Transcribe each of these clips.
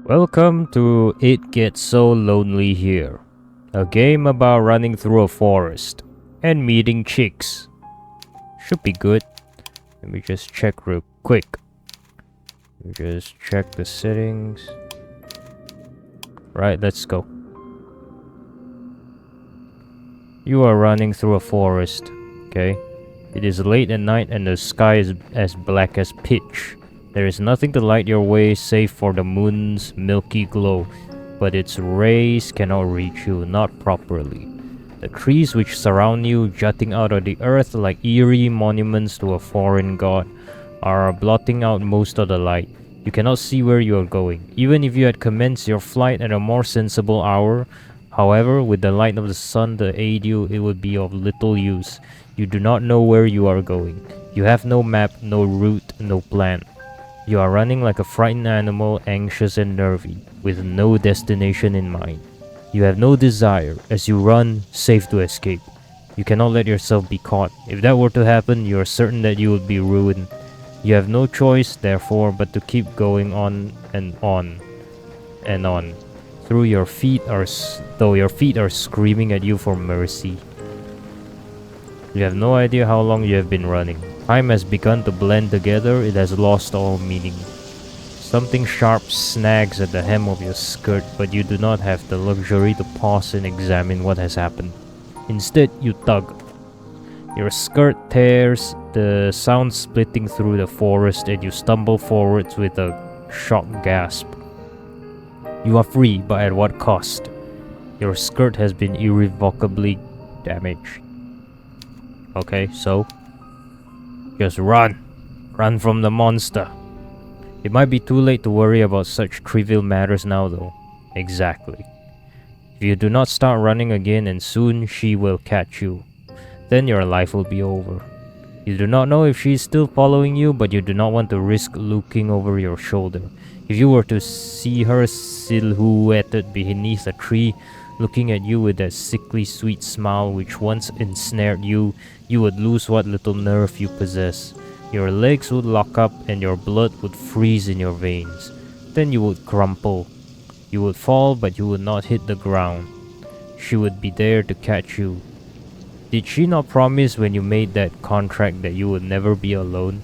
Welcome to It Gets So Lonely Here, a game about running through a forest and meeting chicks. Should be good. Let me just check real quick. Let me just check the settings. Right, let's go. You are running through a forest, okay? It is late at night and the sky is as black as pitch. There is nothing to light your way save for the moon's milky glow, but its rays cannot reach you, not properly. The trees which surround you, jutting out of the earth like eerie monuments to a foreign god, are blotting out most of the light. You cannot see where you are going, even if you had commenced your flight at a more sensible hour. However, with the light of the sun to aid you, it would be of little use. You do not know where you are going. You have no map, no route, no plan. You are running like a frightened animal, anxious and nervy, with no destination in mind. You have no desire. As you run, safe to escape. You cannot let yourself be caught. If that were to happen, you are certain that you would be ruined. You have no choice, therefore, but to keep going on and on and on. Though your feet are screaming at you for mercy. You have no idea how long you have been running. Time has begun to blend together, it has lost all meaning. Something sharp snags at the hem of your skirt, but you do not have the luxury to pause and examine what has happened. Instead, you tug. Your skirt tears, the sound splitting through the forest, and you stumble forwards with a shocked gasp. You are free, but at what cost? Your skirt has been irrevocably damaged. Okay, so just run. Run from the monster. It might be too late to worry about such trivial matters now though. Exactly. If you do not start running again, and soon she will catch you, then your life will be over. You do not know if she is still following you, but you do not want to risk looking over your shoulder. If you were to see her silhouetted beneath a tree, looking at you with that sickly sweet smile which once ensnared you, you would lose what little nerve you possess. Your legs would lock up and your blood would freeze in your veins. Then you would crumple. You would fall, but you would not hit the ground. She would be there to catch you. Did she not promise when you made that contract that you would never be alone?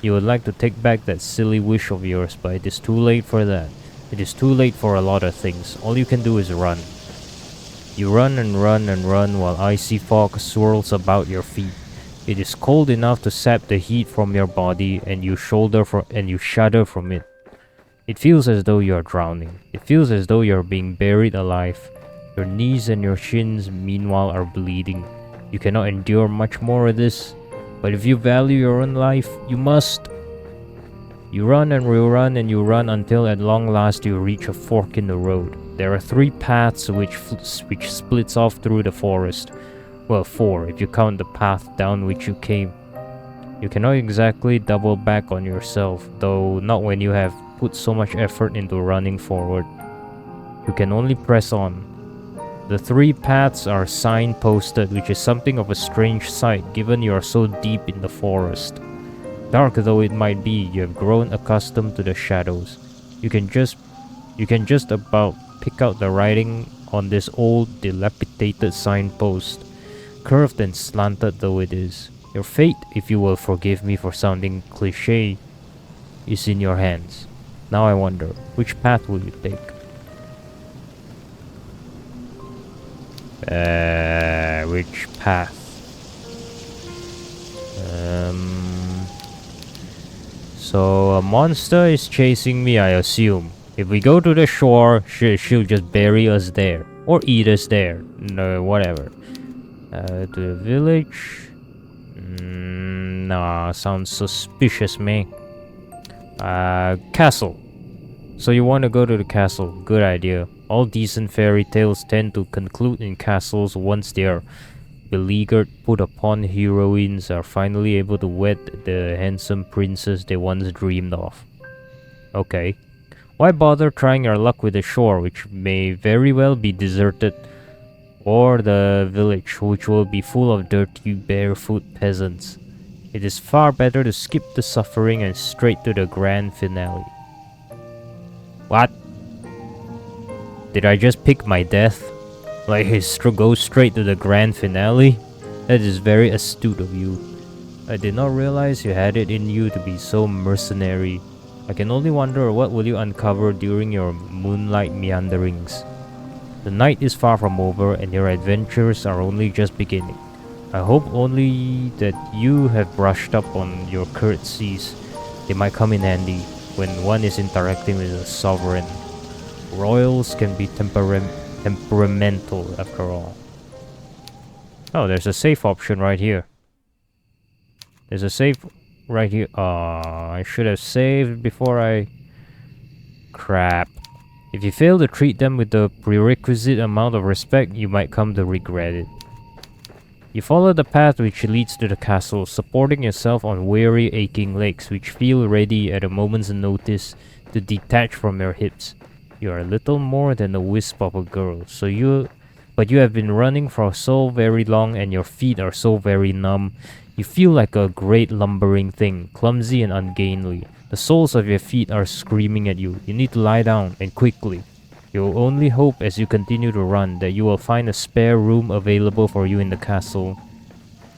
You would like to take back that silly wish of yours, but it is too late for that. It is too late for a lot of things. All you can do is run. You run and run and run while icy fog swirls about your feet. It is cold enough to sap the heat from your body, and you shudder from it. It feels as though you are drowning. It feels as though you are being buried alive. Your knees and your shins, meanwhile, are bleeding. You cannot endure much more of this, but if you value your own life, you must. You run and rerun and you run until at long last you reach a fork in the road. There are 3 paths which splits off through the forest. Well, 4 if you count the path down which you came. You cannot exactly double back on yourself, though not when you have put so much effort into running forward. You can only press on. The 3 paths are signposted, which is something of a strange sight given you are so deep in the forest. Dark though it might be, you have grown accustomed to the shadows. You can just about pick out the writing on this old, dilapidated signpost, curved and slanted though it is. Your fate, if you will forgive me for sounding cliché, is in your hands. Now I wonder, which path will you take? Which path? So a monster is chasing me, I assume. If we go to the shore, she'll just bury us there. Or eat us there. No, whatever. To the village? Nah, sounds suspicious, man. Castle. So you want to go to the castle. Good idea. All decent fairy tales tend to conclude in castles once they are beleaguered, put upon heroines are finally able to wed the handsome princess they once dreamed of. Okay. Why bother trying your luck with the shore, which may very well be deserted, or the village, which will be full of dirty, barefoot peasants? It is far better to skip the suffering and straight to the grand finale. What? Did I just pick my death? Like go straight to the grand finale? That is very astute of you. I did not realize you had it in you to be so mercenary. I can only wonder what will you uncover during your moonlight meanderings. The night is far from over and your adventures are only just beginning. I hope only that you have brushed up on your courtesies. They might come in handy when one is interacting with a sovereign. Royals can be temperamental after all. Oh, there's a save option right here. There's a save right here. I should have saved before I... Crap. If you fail to treat them with the prerequisite amount of respect, you might come to regret it. You follow the path which leads to the castle, supporting yourself on weary, aching legs which feel ready at a moment's notice to detach from your hips. You are little more than a wisp of a girl, but you have been running for so very long and your feet are so very numb. You feel like a great lumbering thing, clumsy and ungainly. The soles of your feet are screaming at you. You need to lie down, and quickly. You'll only hope as you continue to run that you will find a spare room available for you in the castle.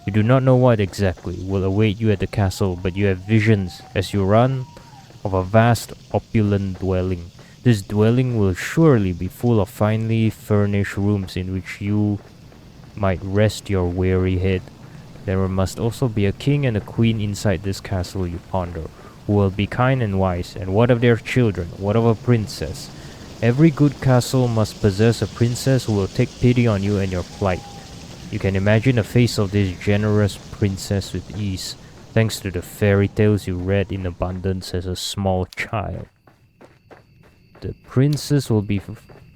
You do not know what exactly will await you at the castle, but you have visions as you run of a vast, opulent dwelling. This dwelling will surely be full of finely furnished rooms in which you might rest your weary head. There must also be a king and a queen inside this castle, you ponder, who will be kind and wise. And what of their children? What of a princess? Every good castle must possess a princess who will take pity on you and your plight. You can imagine the face of this generous princess with ease, thanks to the fairy tales you read in abundance as a small child. The princess will be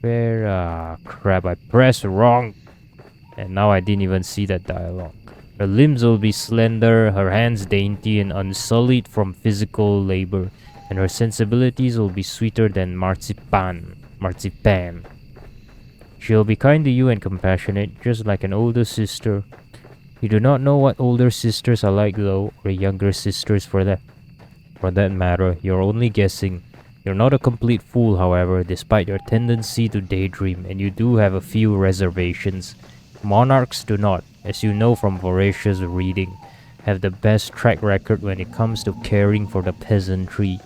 fair. Crap, I pressed wrong. And now I didn't even see that dialogue. Her limbs will be slender, her hands dainty and unsullied from physical labor, and her sensibilities will be sweeter than marzipan. She'll be kind to you and compassionate, just like an older sister. You do not know what older sisters are like though, or younger sisters for that matter. You're only guessing. You're not a complete fool, however, despite your tendency to daydream, and you do have a few reservations. Monarchs do not, as you know from voracious reading, have the best track record when it comes to caring for the peasantry.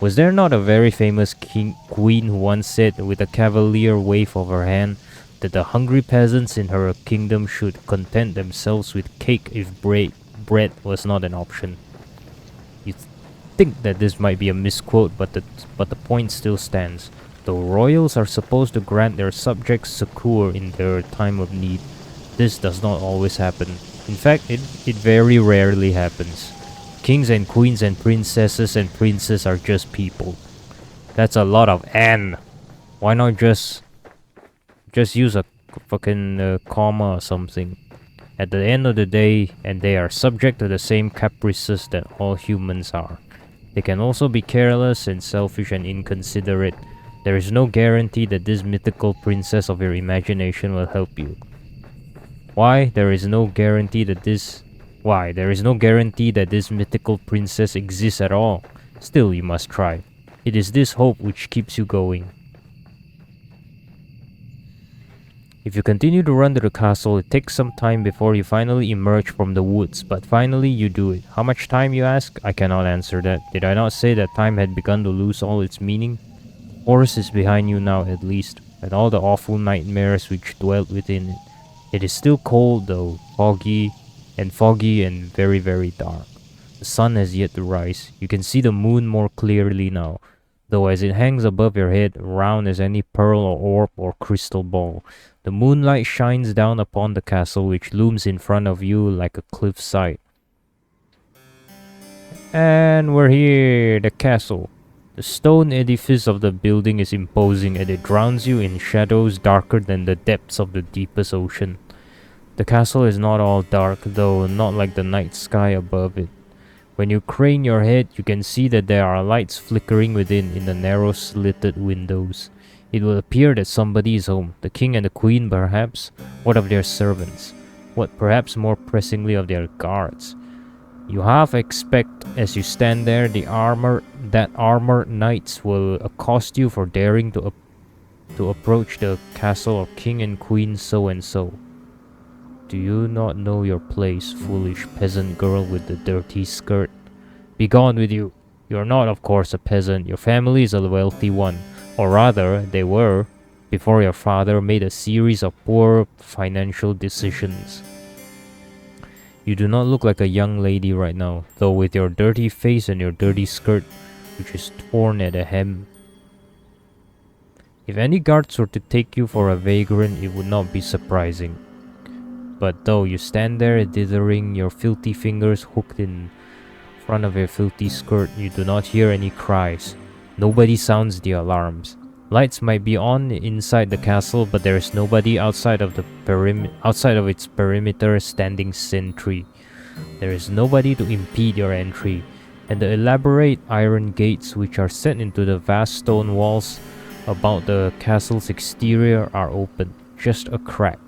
Was there not a very famous queen who once said, with a cavalier wave of her hand, that the hungry peasants in her kingdom should content themselves with cake if bread was not an option? You think that this might be a misquote, but the point still stands. Though royals are supposed to grant their subjects succor in their time of need, this does not always happen. In fact, it very rarely happens. Kings and queens and princesses and princes are just people. That's a lot of "and." Why not just use a fucking comma or something? At the end of the day, and they are subject to the same caprices that all humans are. They can also be careless and selfish and inconsiderate. There is no guarantee that this mythical princess of your imagination will help you. Why? There is no guarantee that this mythical princess exists at all. Still, you must try. It is this hope which keeps you going. If you continue to run to the castle, it takes some time before you finally emerge from the woods, but finally you do it. How much time, you ask? I cannot answer that. Did I not say that time had begun to lose all its meaning? Forest is behind you now, at least, and all the awful nightmares which dwelt within it. It is still cold though, foggy and very, very dark. The sun has yet to rise. You can see the moon more clearly now, though as it hangs above your head, round as any pearl or orb or crystal ball. The moonlight shines down upon the castle which looms in front of you like a cliffside. And we're here, the castle. The stone edifice of the building is imposing and it drowns you in shadows darker than the depths of the deepest ocean. The castle is not all dark, though not like the night sky above it. When you crane your head, you can see that there are lights flickering within in the narrow slitted windows. It will appear that somebody is home, the king and the queen perhaps. What of their servants? What perhaps more pressingly of their guards? You half expect as you stand there that armored knights will accost you for daring to to approach the castle of King and Queen so-and-so. Do you not know your place, foolish peasant girl with the dirty skirt? Begone with you! You are not, of course, a peasant. Your family is a wealthy one. Or rather, they were, before your father made a series of poor financial decisions. You do not look like a young lady right now, though with your dirty face and your dirty skirt, which is torn at the hem. If any guards were to take you for a vagrant, it would not be surprising. But though you stand there dithering, your filthy fingers hooked in front of your filthy skirt, you do not hear any cries. Nobody sounds the alarms. Lights might be on inside the castle, but there is nobody outside of its perimeter standing sentry. There is nobody to impede your entry, and the elaborate iron gates which are set into the vast stone walls about the castle's exterior are open, just a crack.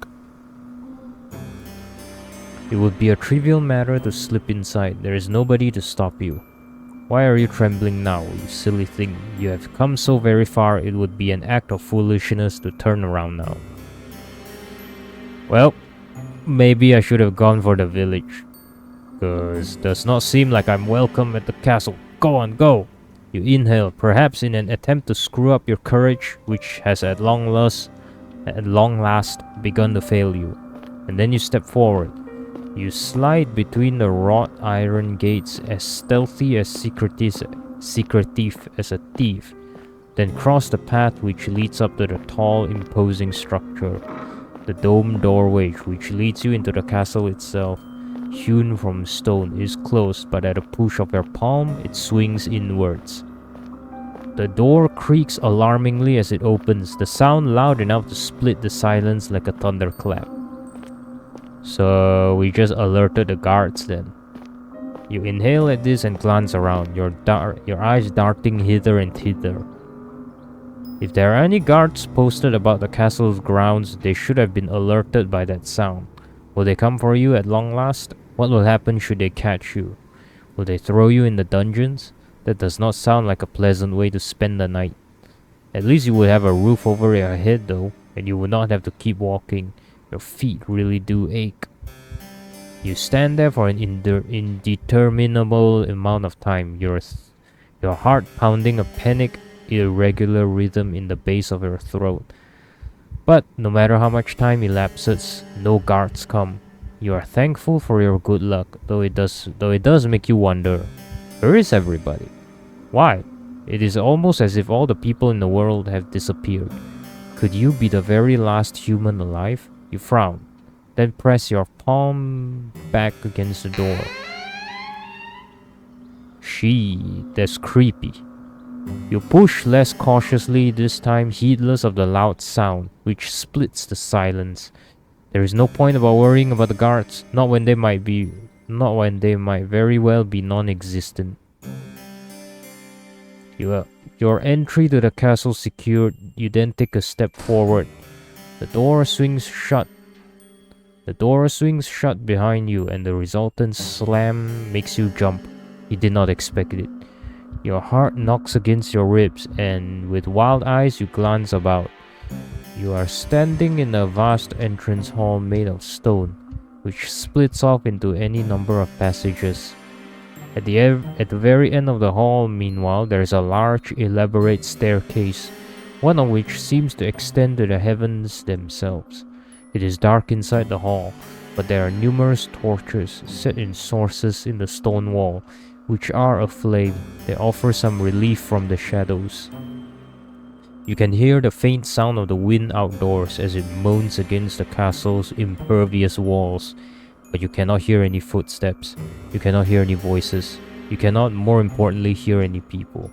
It would be a trivial matter to slip inside. There is nobody to stop you. Why are you trembling now, you silly thing? You have come so very far, it would be an act of foolishness to turn around now. Well, maybe I should have gone for the village. Cause does not seem like I'm welcome at the castle. Go on, go! You inhale, perhaps in an attempt to screw up your courage, which has at long last begun to fail you. And then you step forward. You slide between the wrought iron gates as stealthy as secretive as a thief, then cross the path which leads up to the tall, imposing structure. The domed doorway which leads you into the castle itself, hewn from stone, is closed, but at a push of your palm, it swings inwards. The door creaks alarmingly as it opens, the sound loud enough to split the silence like a thunderclap. So we just alerted the guards then. You inhale at this and glance around, your eyes darting hither and thither. If there are any guards posted about the castle's grounds, they should have been alerted by that sound. Will they come for you at long last? What will happen should they catch you? Will they throw you in the dungeons? That does not sound like a pleasant way to spend the night. At least you would have a roof over your head though, and you would not have to keep walking. Your feet really do ache. You stand there for an indeterminable amount of time, your heart pounding a panic, irregular rhythm in the base of your throat. But no matter how much time elapses, no guards come. You are thankful for your good luck, though it does make you wonder, where is everybody? Why? It is almost as if all the people in the world have disappeared. Could you be the very last human alive? You frown, then press your palm back against the door. That's creepy. You push less cautiously this time, heedless of the loud sound, which splits the silence. There is no point about worrying about the guards, not when they might very well be non-existent. Your entry to the castle secured, you then take a step forward. The door swings shut behind you, and the resultant slam makes you jump. You did not expect it. Your heart knocks against your ribs, and with wild eyes you glance about. You are standing in a vast entrance hall made of stone, which splits off into any number of passages. At the very end of the hall, meanwhile, there is a large, elaborate staircase, one of which seems to extend to the heavens themselves. It is dark inside the hall, but there are numerous torches set in sources in the stone wall, which are aflame. They offer some relief from the shadows. You can hear the faint sound of the wind outdoors as it moans against the castle's impervious walls, but you cannot hear any footsteps. You cannot hear any voices. You cannot, more importantly, hear any people.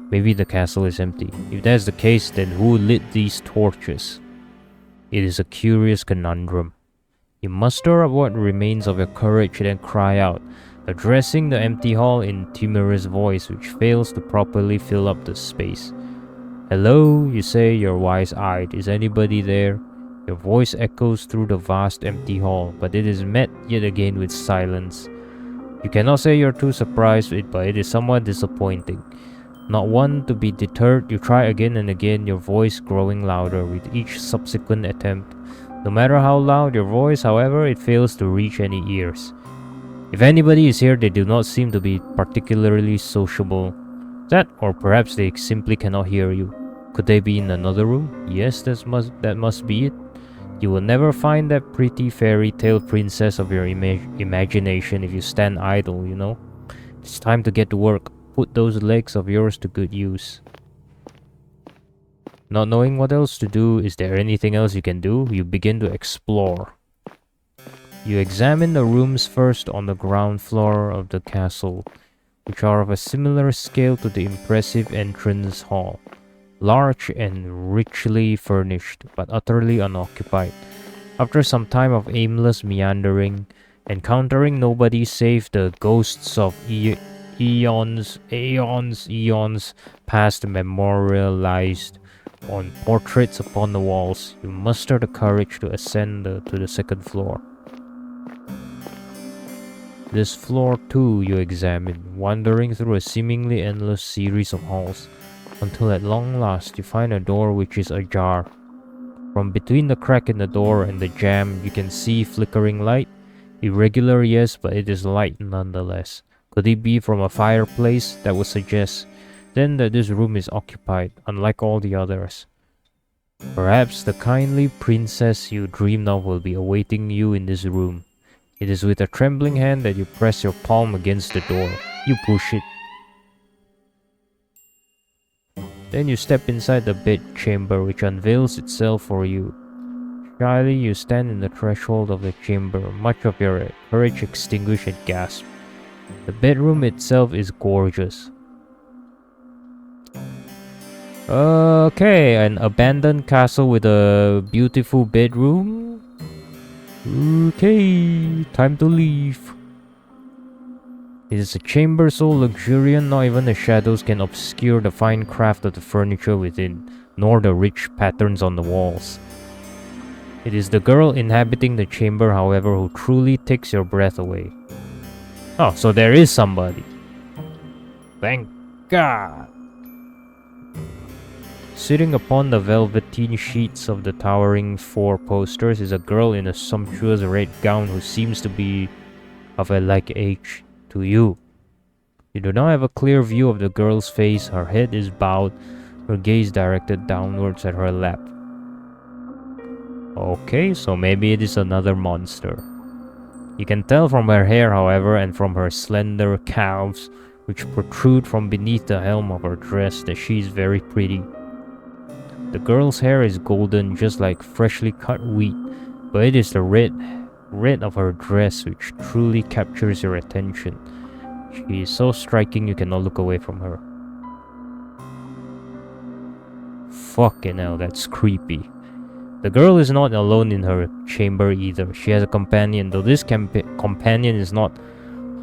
Maybe the castle is empty. If that's the case, then who lit these torches? It is a curious conundrum. You muster up what remains of your courage and then cry out, addressing the empty hall in timorous voice which fails to properly fill up the space. Hello, you say, you're wise-eyed. Is anybody there? Your voice echoes through the vast empty hall, but it is met yet again with silence. You cannot say you're too surprised, but it is somewhat disappointing. Not one to be deterred, you try again and again, your voice growing louder with each subsequent attempt. No matter how loud your voice, however, it fails to reach any ears. If anybody is here, they do not seem to be particularly sociable. That, or perhaps they simply cannot hear you. Could they be in another room? Yes, that must be it. You will never find that pretty fairy tale princess of your imagination if you stand idle, you know. It's time to get to work. Put those legs of yours to good use. Not knowing what else to do, is there anything else you can do? You begin to explore. You examine the rooms first on the ground floor of the castle, which are of a similar scale to the impressive entrance hall. Large and richly furnished, but utterly unoccupied. After some time of aimless meandering, encountering nobody save the ghosts of eons past memorialized on portraits upon the walls, you muster the courage to ascend to the second floor. This floor too you examine, wandering through a seemingly endless series of halls, until at long last you find a door which is ajar. From between the crack in the door and the jamb you can see flickering light. Irregular, yes, but it is light nonetheless. Could it be from a fireplace? That would suggest then that this room is occupied, unlike all the others. Perhaps the kindly princess you dreamed of will be awaiting you in this room. It is with a trembling hand that you press your palm against the door. You push it. Then you step inside the bedchamber, which unveils itself for you. Shyly you stand in the threshold of the chamber, much of your courage extinguished and gasp. The bedroom itself is gorgeous. Okay, an abandoned castle with a beautiful bedroom. Okay, time to leave. It is a chamber so luxuriant, not even the shadows can obscure the fine craft of the furniture within, nor the rich patterns on the walls. It is the girl inhabiting the chamber, however, who truly takes your breath away. Oh, so there is somebody. Thank God. Sitting upon the velveteen sheets of the towering four posters is a girl in a sumptuous red gown who seems to be of a like age to you. You do not have a clear view of the girl's face. Her head is bowed, her gaze directed downwards at her lap. Okay, so maybe it is another monster. You can tell from her hair, however, and from her slender calves, which protrude from beneath the hem of her dress, that she is very pretty. The girl's hair is golden, just like freshly cut wheat, but it is the red of her dress which truly captures your attention. She is so striking you cannot look away from her. Fucking hell, that's creepy. The girl is not alone in her chamber either. She has a companion, though this companion is not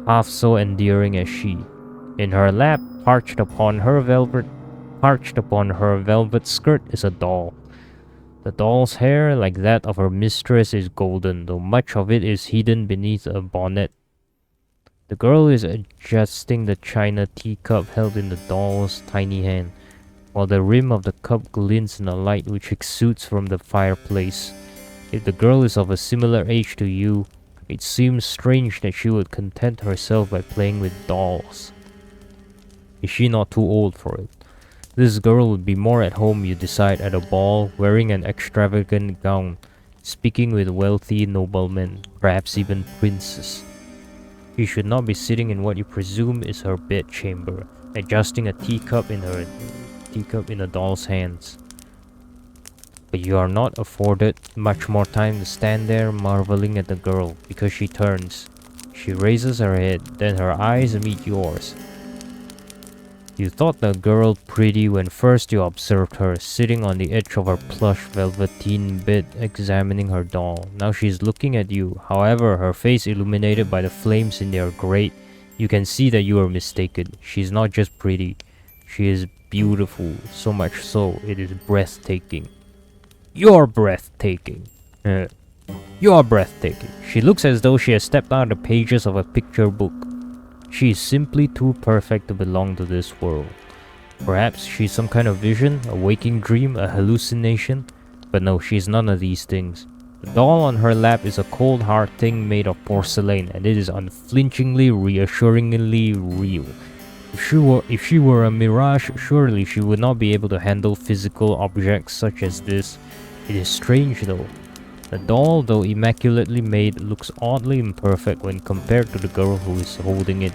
half so endearing as she. In her lap, perched upon her velvet skirt, is a doll. The doll's hair, like that of her mistress, is golden, though much of it is hidden beneath a bonnet. The girl is adjusting the china teacup held in the doll's tiny hand, while the rim of the cup glints in the light which exudes from the fireplace. If the girl is of a similar age to you, it seems strange that she would content herself by playing with dolls. Is she not too old for it? This girl would be more at home, you decide, at a ball, wearing an extravagant gown, speaking with wealthy noblemen, perhaps even princes. She should not be sitting in what you presume is her bedchamber, adjusting a teacup in a doll's hands. But you are not afforded much more time to stand there marveling at the girl, because she turns. She raises her head, then her eyes meet yours. You thought the girl pretty when first you observed her, sitting on the edge of her plush velveteen bed examining her doll. Now she is looking at you. However, her face illuminated by the flames in their grate, you can see that you are mistaken. She is not just pretty. She is beautiful, so much so, it is breathtaking. You're breathtaking. You're breathtaking. She looks as though she has stepped out of the pages of a picture book. She is simply too perfect to belong to this world. Perhaps she's some kind of vision, a waking dream, a hallucination. But no, she's none of these things. The doll on her lap is a cold hard thing made of porcelain, and it is unflinchingly, reassuringly real. If she were a mirage, surely she would not be able to handle physical objects such as this. It is strange though. The doll, though immaculately made, looks oddly imperfect when compared to the girl who is holding it.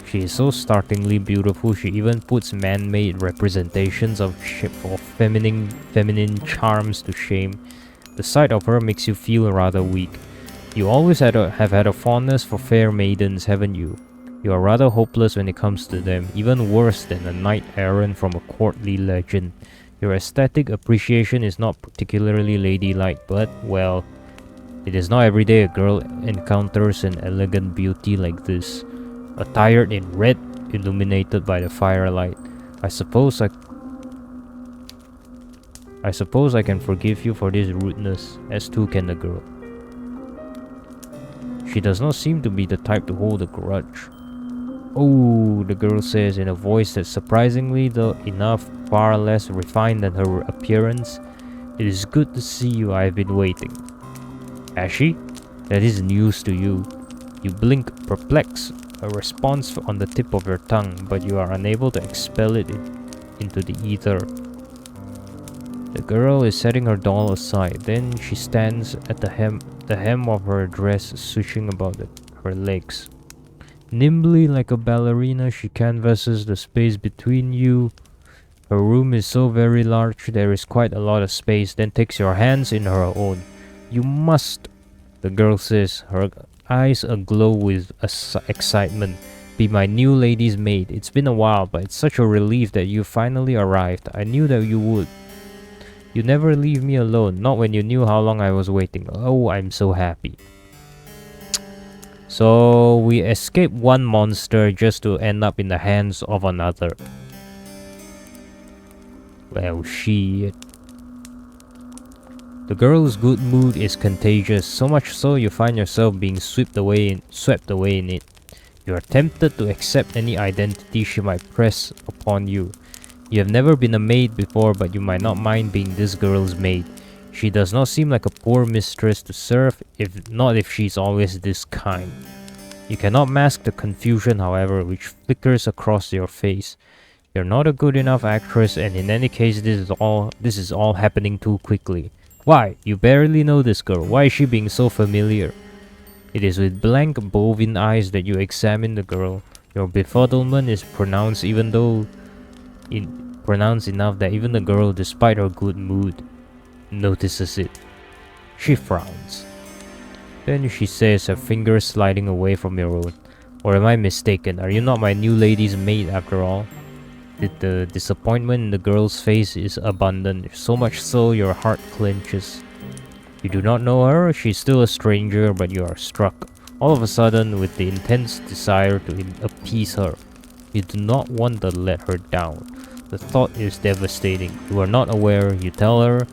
She is so startlingly beautiful, she even puts man-made representations of feminine charms to shame. The sight of her makes you feel rather weak. You always have had a fondness for fair maidens, haven't you? You are rather hopeless when it comes to them, even worse than a knight-errant from a courtly legend. Your aesthetic appreciation is not particularly ladylike, but, well, it is not every day a girl encounters an elegant beauty like this. Attired in red, illuminated by the firelight. I suppose I can forgive you for this rudeness, as too can the girl. She does not seem to be the type to hold a grudge. Oh, the girl says in a voice that's surprisingly enough far less refined than her appearance. It is good to see you, I have been waiting. Has she? That is news to you. You blink, perplexed, a response on the tip of your tongue, but you are unable to expel it into the ether. The girl is setting her doll aside, then she stands at the hem of her dress, swishing about her legs. Nimbly like a ballerina, she canvasses the space between you. Her room is so very large, there is quite a lot of space, then takes your hands in her own. You must, the girl says, her eyes aglow with excitement, be my new lady's maid. It's been a while, but it's such a relief that you finally arrived. I knew that you would. You never leave me alone, not when you knew how long I was waiting. Oh, I'm so happy. So we escape one monster just to end up in the hands of another. Well, shit. The girl's good mood is contagious, so much so you find yourself being swept away in it. You are tempted to accept any identity she might press upon you. You have never been a maid before, but you might not mind being this girl's maid. She does not seem like a poor mistress to serve, if she's always this kind. You cannot mask the confusion, however, which flickers across your face. You're not a good enough actress, and in any case, this is all happening too quickly. Why? You barely know this girl. Why is she being so familiar? It is with blank bovine eyes that you examine the girl. Your befuddlement is pronounced enough that even the girl, despite her good mood, notices it. She frowns. Then she says, her fingers sliding away from your own. Or am I mistaken? Are you not my new lady's maid after all? The disappointment in the girl's face is abundant, so much so your heart clenches. You do not know her, she's still a stranger, but you are struck, all of a sudden, with the intense desire to appease her. You do not want to let her down. The thought is devastating. You are not aware, you tell her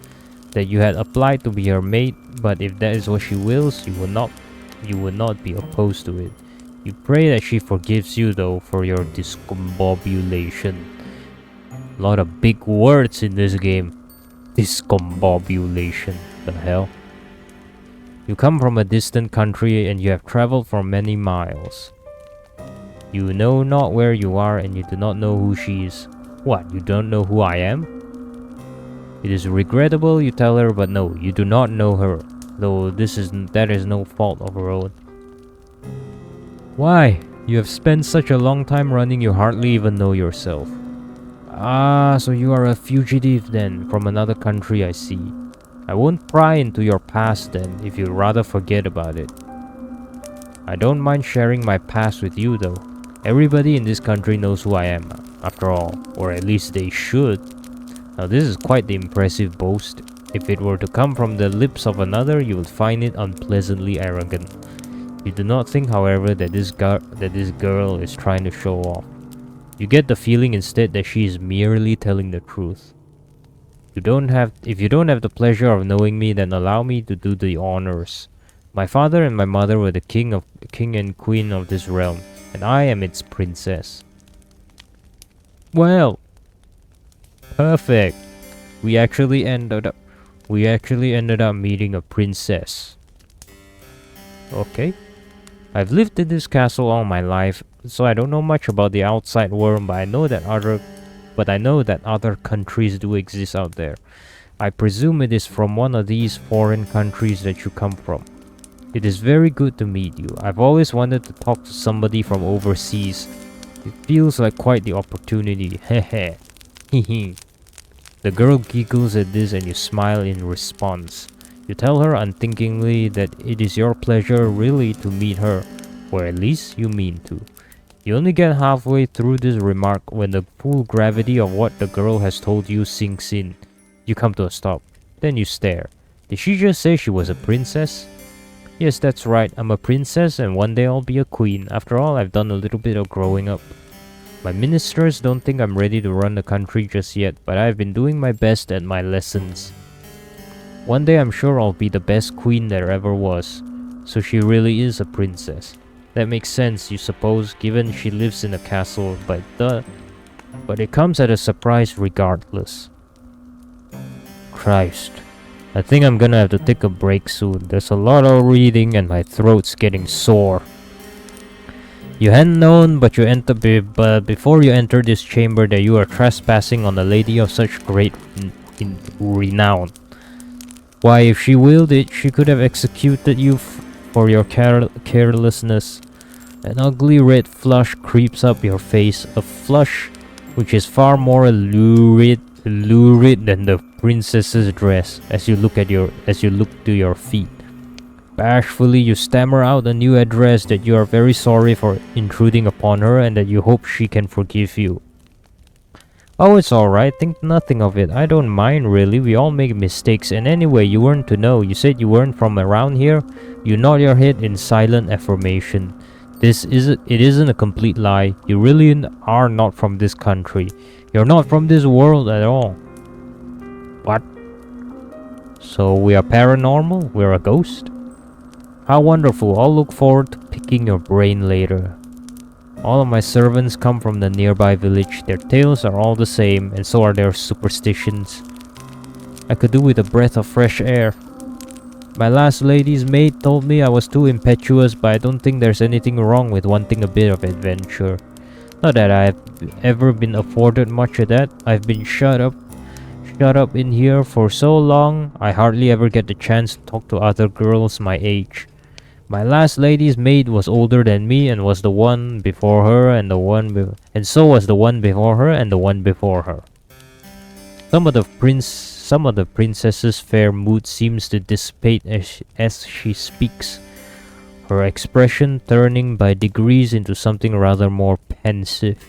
that you had applied to be her maid, but if that is what she wills, you would not be opposed to it. You pray that she forgives you, though, for your discombobulation. A lot of big words in this game. Discombobulation. The hell? You come from a distant country and you have traveled for many miles. You know not where you are and you do not know who she is. What, you don't know who I am? It is regrettable, you tell her, but no, you do not know her, though that is no fault of her own. Why? You have spent such a long time running you hardly even know yourself. Ah, so you are a fugitive then, from another country, I see. I won't pry into your past then, if you'd rather forget about it. I don't mind sharing my past with you though. Everybody in this country knows who I am, after all, or at least they should. Now this is quite the impressive boast. If it were to come from the lips of another, you would find it unpleasantly arrogant. You do not think, however, that this girl is trying to show off. You get the feeling instead that she is merely telling the truth. If you don't have the pleasure of knowing me, then allow me to do the honors. My father and my mother were the king and queen of this realm, and I am its princess. Well, Perfect. We actually ended up meeting a princess. Okay. I've lived in this castle all my life, so I don't know much about the outside world, but I know that other countries do exist out there. I presume it is from one of these foreign countries that you come from. It is very good to meet you. I've always wanted to talk to somebody from overseas. It feels like quite the opportunity. Hehe. Hehe. The girl giggles at this and you smile in response. You tell her unthinkingly that it is your pleasure really to meet her, or at least you mean to. You only get halfway through this remark when the full gravity of what the girl has told you sinks in. You come to a stop. Then you stare. Did she just say she was a princess? Yes, that's right. I'm a princess and one day I'll be a queen. After all, I've done a little bit of growing up. My ministers don't think I'm ready to run the country just yet, but I've been doing my best at my lessons. One day I'm sure I'll be the best queen there ever was. So she really is a princess. That makes sense, you suppose, given she lives in a castle, but it comes at a surprise regardless. Christ. I think I'm gonna have to take a break soon. There's a lot of reading and my throat's getting sore. You hadn't known, but before you enter this chamber that you are trespassing on a lady of such great renown. Why, if she willed it, she could have executed you for your carelessness. An ugly red flush creeps up your face, a flush which is far more lurid than the princess's dress as you look to your feet. Bashfully, you stammer out a new address that you are very sorry for intruding upon her and that you hope she can forgive you. Oh, it's alright, think nothing of it. I don't mind really, we all make mistakes, and anyway, you weren't to know. You said you weren't from around here? You nod your head in silent affirmation. It isn't a complete lie. You really are not from this country. You're not from this world at all. What? So we are paranormal? We're a ghost? How wonderful. I'll look forward to picking your brain later. All of my servants come from the nearby village. Their tales are all the same, and so are their superstitions. I could do with a breath of fresh air. My last lady's maid told me I was too impetuous, but I don't think there's anything wrong with wanting a bit of adventure. Not that I've ever been afforded much of that. I've been shut up in here for so long, I hardly ever get the chance to talk to other girls my age. My last lady's maid was older than me and was the one before her and so was the one before her and the one before her. Some of the princess's fair mood seems to dissipate as she speaks, her expression turning by degrees into something rather more pensive.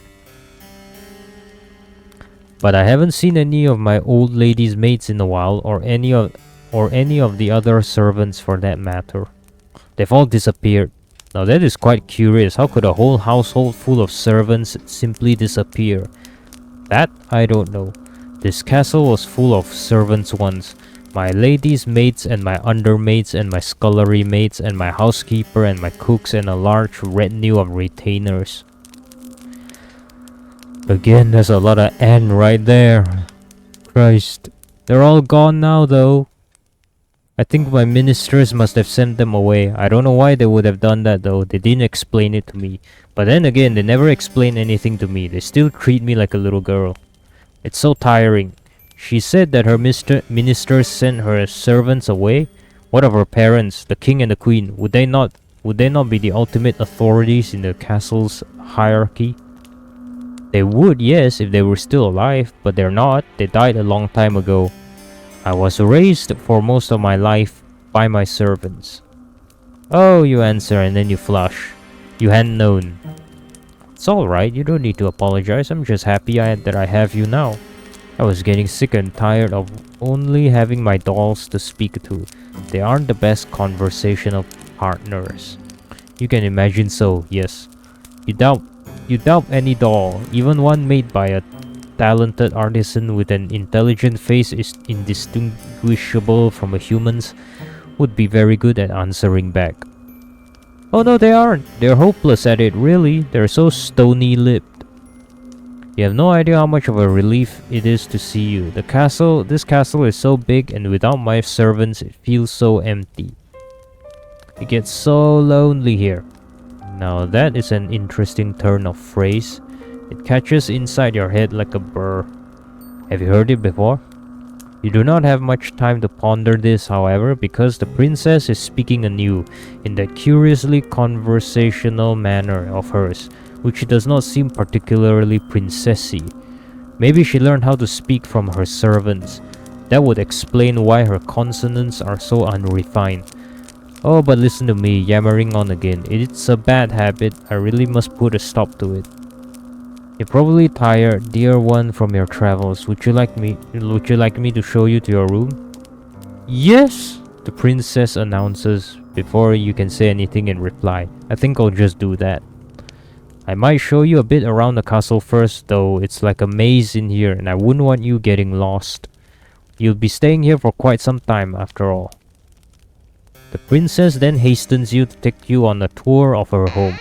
But I haven't seen any of my old lady's maids in a while, or any of the other servants for that matter. They've all disappeared. Now that is quite curious. How could a whole household full of servants simply disappear? That I don't know. This castle was full of servants once. My lady's maids and my undermaids and my scullery maids and my housekeeper and my cooks and a large retinue of retainers. Again, there's a lot of N right there. Christ. They're all gone now though. I think my ministers must have sent them away. I don't know why they would have done that though. They didn't explain it to me. But then again, they never explain anything to me. They still treat me like a little girl. It's so tiring. She said that her ministers sent her servants away. What of her parents, the king and the queen? Would they not be the ultimate authorities in the castle's hierarchy? They would, yes, if they were still alive, but they're not. They died a long time ago. I was raised for most of my life by my servants. Oh, you answer and then you flush. You hadn't known. It's alright, you don't need to apologize. I'm just happy that I have you now. I was getting sick and tired of only having my dolls to speak to. They aren't the best conversational partners. You can imagine so, yes. You doubt any doll, even one made by a talented artisan with an intelligent face is indistinguishable from a human's, would be very good at answering back. Oh no, they aren't. They're hopeless at it, really. They're so stony-lipped. You have no idea how much of a relief it is to see you. This castle is so big, and without my servants, it feels so empty. It gets so lonely here. Now that is an interesting turn of phrase. It catches inside your head like a burr. Have you heard it before? You do not have much time to ponder this, however, because the princess is speaking anew in that curiously conversational manner of hers, which does not seem particularly princessy. Maybe she learned how to speak from her servants. That would explain why her consonants are so unrefined. Oh, but listen to me, yammering on again. It's a bad habit. I really must put a stop to it. You're probably tired, dear one, from your travels. Would you like me to show you to your room? Yes, the princess announces before you can say anything in reply. I think I'll just do that. I might show you a bit around the castle first, though it's like a maze in here and I wouldn't want you getting lost. You'll be staying here for quite some time after all. The princess then hastens you to take you on a tour of her home.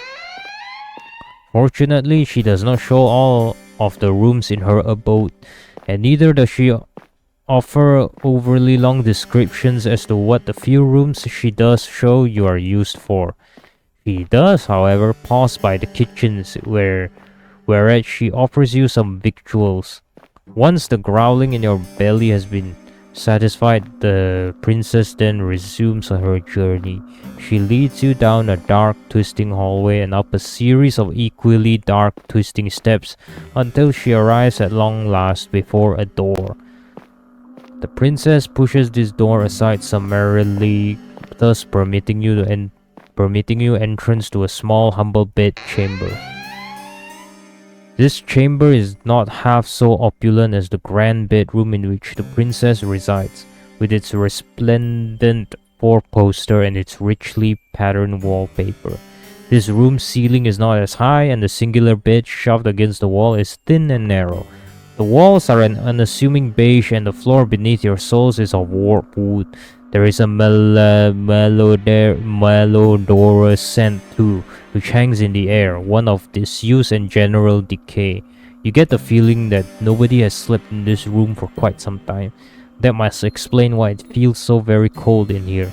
Fortunately, she does not show all of the rooms in her abode, and neither does she offer overly long descriptions as to what the few rooms she does show you are used for. She does, however, pause by the kitchens whereas she offers you some victuals. Once the growling in your belly has been satisfied, the princess then resumes her journey. She leads you down a dark, twisting hallway and up a series of equally dark, twisting steps until she arrives at long last before a door. The princess pushes this door aside summarily, thus permitting you entrance to a small, humble bed chamber. This chamber is not half so opulent as the grand bedroom in which the princess resides, with its resplendent four-poster and its richly patterned wallpaper. This room's ceiling is not as high, and the singular bed shoved against the wall is thin and narrow. The walls are an unassuming beige, and the floor beneath your soles is of warped wood. There is a malodorous scent too, which hangs in the air, one of disuse and general decay. You get the feeling that nobody has slept in this room for quite some time. That must explain why it feels so very cold in here.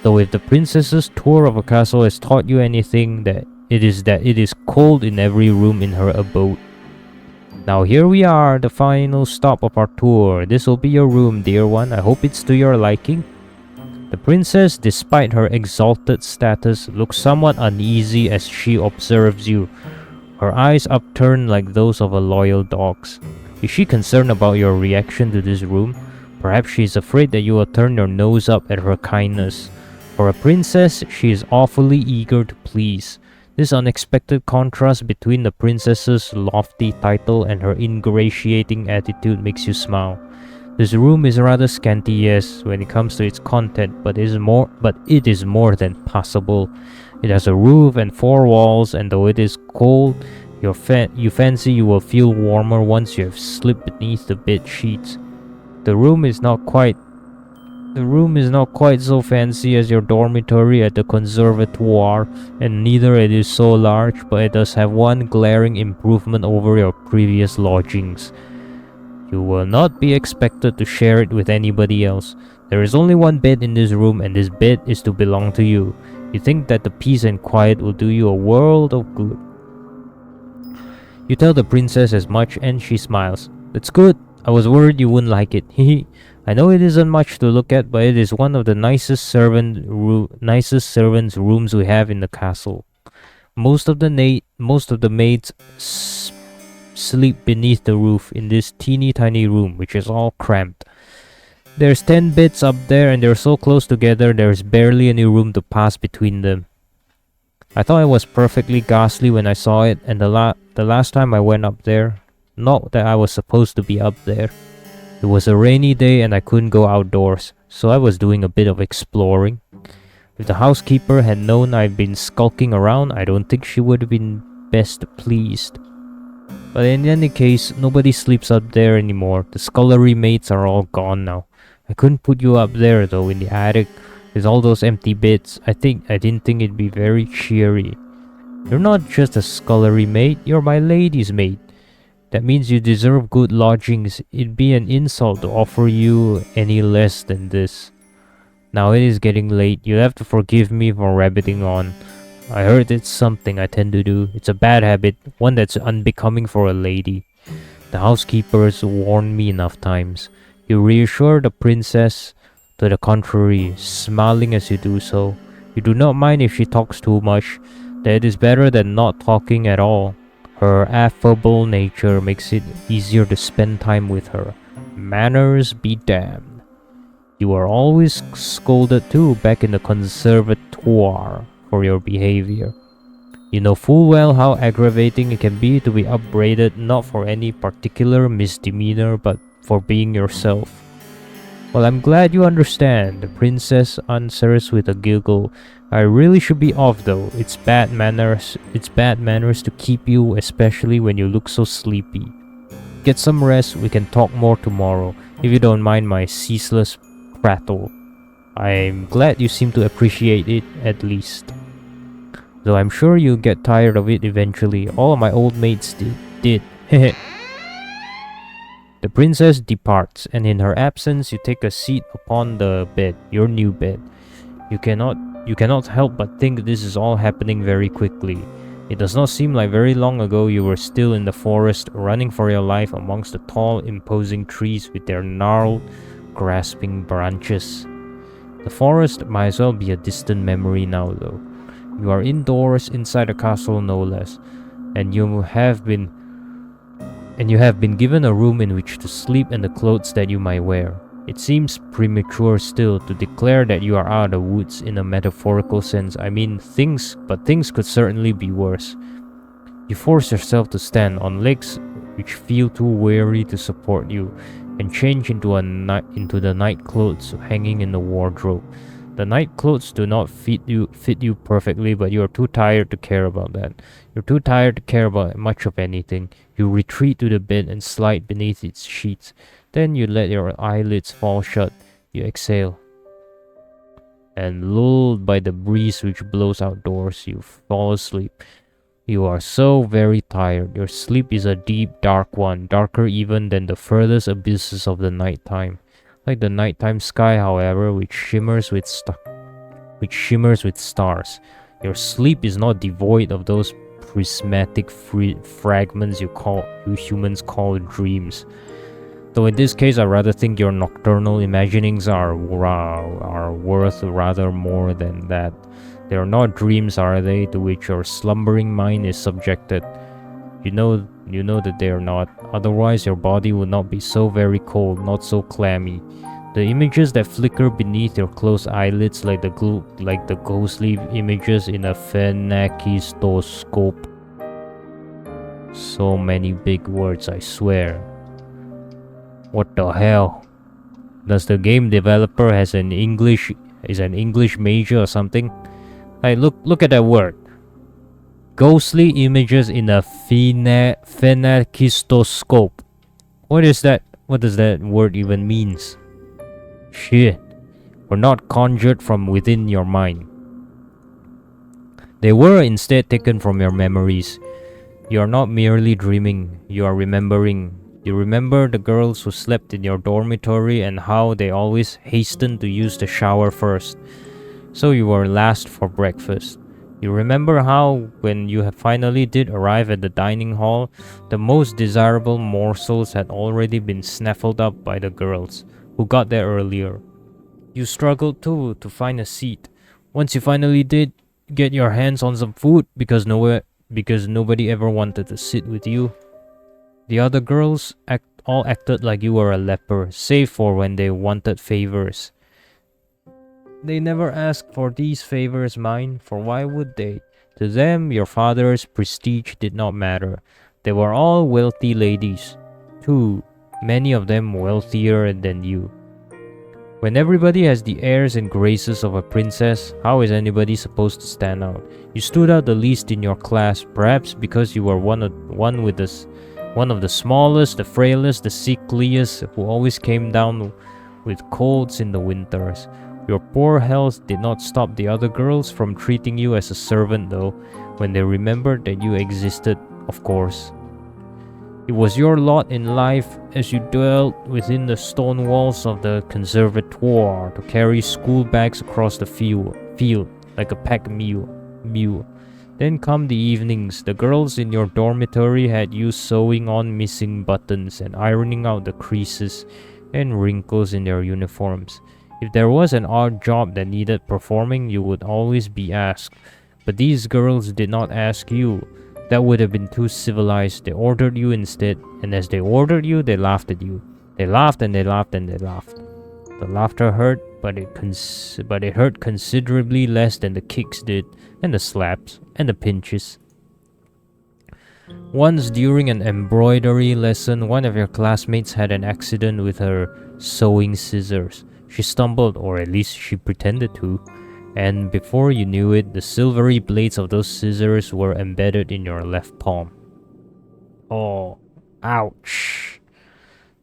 Though if the princess's tour of a castle has taught you anything, that it is cold in every room in her abode. Now here we are, the final stop of our tour. This will be your room, dear one. I hope it's to your liking. The princess, despite her exalted status, looks somewhat uneasy as she observes you, her eyes upturned like those of a loyal dog's. Is she concerned about your reaction to this room? Perhaps she is afraid that you will turn your nose up at her kindness. For a princess, she is awfully eager to please. This unexpected contrast between the princess's lofty title and her ingratiating attitude makes you smile. This room is rather scanty, yes, when it comes to its content, but it is more than passable. It has a roof and four walls, and though it is cold, you fancy you will feel warmer once you have slipped beneath the bed sheets. The room is not quite so fancy as your dormitory at the conservatoire, and neither it is so large, but it does have one glaring improvement over your previous lodgings. You will not be expected to share it with anybody else. There is only one bed in this room, and this bed is to belong to you. You think that the peace and quiet will do you a world of good. You tell the princess as much, and she smiles. That's good. I was worried you wouldn't like it. Hehe. I know it isn't much to look at, but it is one of the nicest servants' rooms we have in the castle. Most of the maids sleep beneath the roof in this teeny tiny room, which is all cramped. There's 10 beds up there, and they're so close together there's barely any room to pass between them. I thought it was perfectly ghastly when I saw it, and the last time I went up there, not that I was supposed to be up there. It was a rainy day and I couldn't go outdoors, so I was doing a bit of exploring. If the housekeeper had known I'd been skulking around, I don't think she would have been best pleased. But in any case, nobody sleeps up there anymore. The scullery maids are all gone now. I couldn't put you up there though, in the attic with all those empty beds. I didn't think it'd be very cheery. You're not just a scullery maid, you're my lady's maid. That means you deserve good lodgings. It'd be an insult to offer you any less than this. Now it is getting late. You'll have to forgive me for rabbiting on. I heard it's something I tend to do. It's a bad habit, one that's unbecoming for a lady. The housekeepers warned me enough times. You reassure the princess to the contrary, smiling as you do so. You do not mind if she talks too much. That is better than not talking at all. Her affable nature makes it easier to spend time with her. Manners be damned. You are always scolded too back in the conservatoire for your behavior. You know full well how aggravating it can be to be upbraided not for any particular misdemeanor but for being yourself. Well, I'm glad you understand, the princess answers with a giggle. I really should be off though. It's bad manners to keep you, especially when you look so sleepy. Get some rest, we can talk more tomorrow, if you don't mind my ceaseless prattle. I'm glad you seem to appreciate it, at least. Though I'm sure you'll get tired of it eventually. All of my old mates did. The princess departs, and in her absence you take a seat upon the bed, your new bed. You cannot help but think this is all happening very quickly. It does not seem like very long ago you were still in the forest, running for your life amongst the tall, imposing trees with their gnarled, grasping branches. The forest might as well be a distant memory now though. You are indoors, inside a castle no less, and you have been given a room in which to sleep and the clothes that you might wear. It seems premature still to declare that you are out of the woods in a metaphorical sense. I mean, things could certainly be worse. You force yourself to stand on legs which feel too weary to support you, and change into the night clothes hanging in the wardrobe. The night clothes do not fit you perfectly, but you are too tired to care about that. You're too tired to care about much of anything. You retreat to the bed and slide beneath its sheets. Then you let your eyelids fall shut. You exhale. And lulled by the breeze which blows outdoors, you fall asleep. You are so very tired. Your sleep is a deep, dark one, darker even than the furthest abysses of the nighttime. Like the nighttime sky, however, which shimmers with stars. Your sleep is not devoid of those prismatic fragments you humans call dreams. Though in this case, I rather think your nocturnal imaginings are worth rather more than that. They are not dreams, are they, to which your slumbering mind is subjected? You know that they are not. Otherwise, your body would not be so very cold, not so clammy. The images that flicker beneath your closed eyelids like the ghostly images in a phenakistoscope. So many big words, I swear. What the hell? Does the game developer is an English major or something? Like, look at that word. Ghostly images in a phenakistoscope. What is that? What does that word even means? Shit. Were not conjured from within your mind. They were instead taken from your memories. You are not merely dreaming, you are remembering. You remember the girls who slept in your dormitory and how they always hastened to use the shower first, so you were last for breakfast. You remember how, when you finally did arrive at the dining hall, the most desirable morsels had already been snaffled up by the girls who got there earlier. You struggled too to find a seat. Once you finally did get your hands on some food because nobody ever wanted to sit with you. The other girls all acted like you were a leper, save for when they wanted favors. They never asked for these favors, mind, for why would they? To them, your father's prestige did not matter. They were all wealthy ladies, too, many of them wealthier than you. When everybody has the airs and graces of a princess, how is anybody supposed to stand out? You stood out the least in your class, perhaps because you were one of the smallest, the frailest, the sickliest, who always came down with colds in the winters. Your poor health did not stop the other girls from treating you as a servant though, when they remembered that you existed, of course. It was your lot in life as you dwelt within the stone walls of the conservatoire to carry school bags across the field like a pack mule. Then come the evenings. The girls in your dormitory had you sewing on missing buttons and ironing out the creases and wrinkles in their uniforms. If there was an odd job that needed performing, you would always be asked. But these girls did not ask you. That would have been too civilized. They ordered you instead, and as they ordered you, they laughed at you. They laughed and they laughed and they laughed. The laughter hurt, but it hurt considerably less than the kicks did, and the slaps, and the pinches. Once during an embroidery lesson, one of your classmates had an accident with her sewing scissors. She stumbled, or at least she pretended to, and before you knew it, the silvery blades of those scissors were embedded in your left palm. Oh, ouch.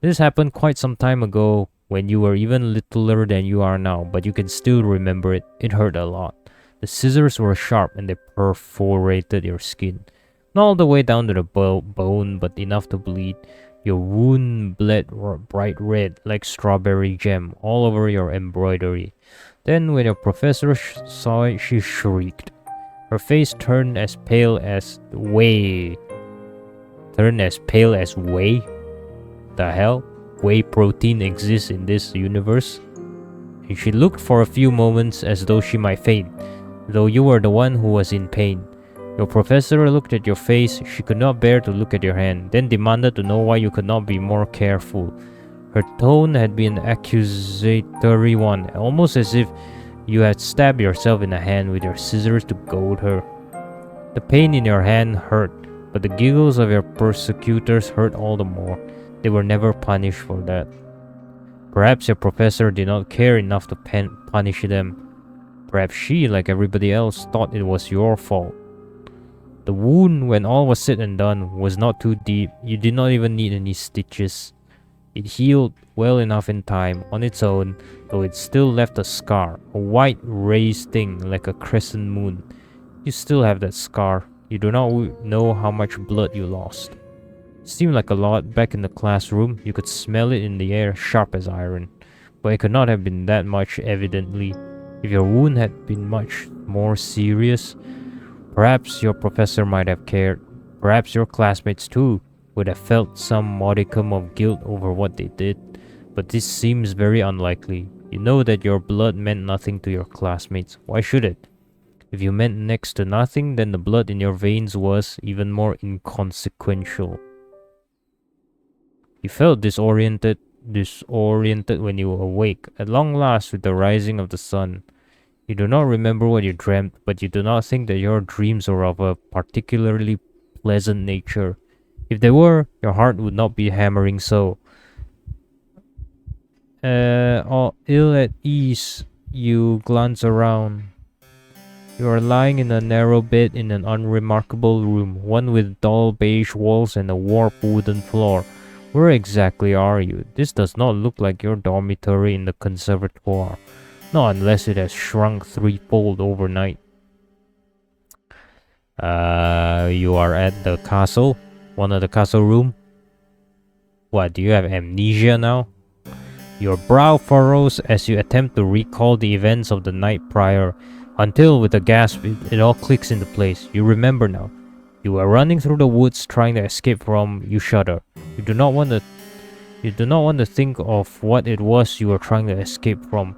This happened quite some time ago, when you were even littler than you are now, but you can still remember it. It hurt a lot. The scissors were sharp and they perforated your skin. Not all the way down to the bone, but enough to bleed. Your wound bled bright red like strawberry jam all over your embroidery. Then when your professor saw it, she shrieked. Her face turned as pale as whey. The hell? Whey protein exists in this universe? And she looked for a few moments as though she might faint, though you were the one who was in pain. Your professor looked at your face. She could not bear to look at your hand, then demanded to know why you could not be more careful. Her tone had been an accusatory one, almost as if you had stabbed yourself in the hand with your scissors to goad her. The pain in your hand hurt, but the giggles of your persecutors hurt all the more. They were never punished for that. Perhaps your professor did not care enough to punish them. Perhaps she, like everybody else, thought it was your fault. The wound, when all was said and done, was not too deep. You did not even need any stitches. It healed well enough in time, on its own, though it still left a scar, a white raised thing like a crescent moon. You still have that scar. You do not know how much blood you lost. It seemed like a lot back in the classroom. You could smell it in the air, sharp as iron. But it could not have been that much, evidently. If your wound had been much more serious, perhaps your professor might have cared. Perhaps your classmates too would have felt some modicum of guilt over what they did. But this seems very unlikely. You know that your blood meant nothing to your classmates. Why should it? If you meant next to nothing, then the blood in your veins was even more inconsequential. You felt disoriented when you awake, at long last with the rising of the sun. You do not remember what you dreamt, but you do not think that your dreams were of a particularly pleasant nature. If they were, your heart would not be hammering so. All ill at ease, you glance around. You are lying in a narrow bed in an unremarkable room, one with dull beige walls and a warped wooden floor. Where exactly are you? This does not look like your dormitory in the conservatoire. Not unless it has shrunk threefold overnight. You are at the castle? One of the castle room? What, do you have amnesia now? Your brow furrows as you attempt to recall the events of the night prior, until with a gasp it all clicks into place. You remember now. You were running through the woods trying to escape from. You shudder. You do not want to think of what it was you were trying to escape from.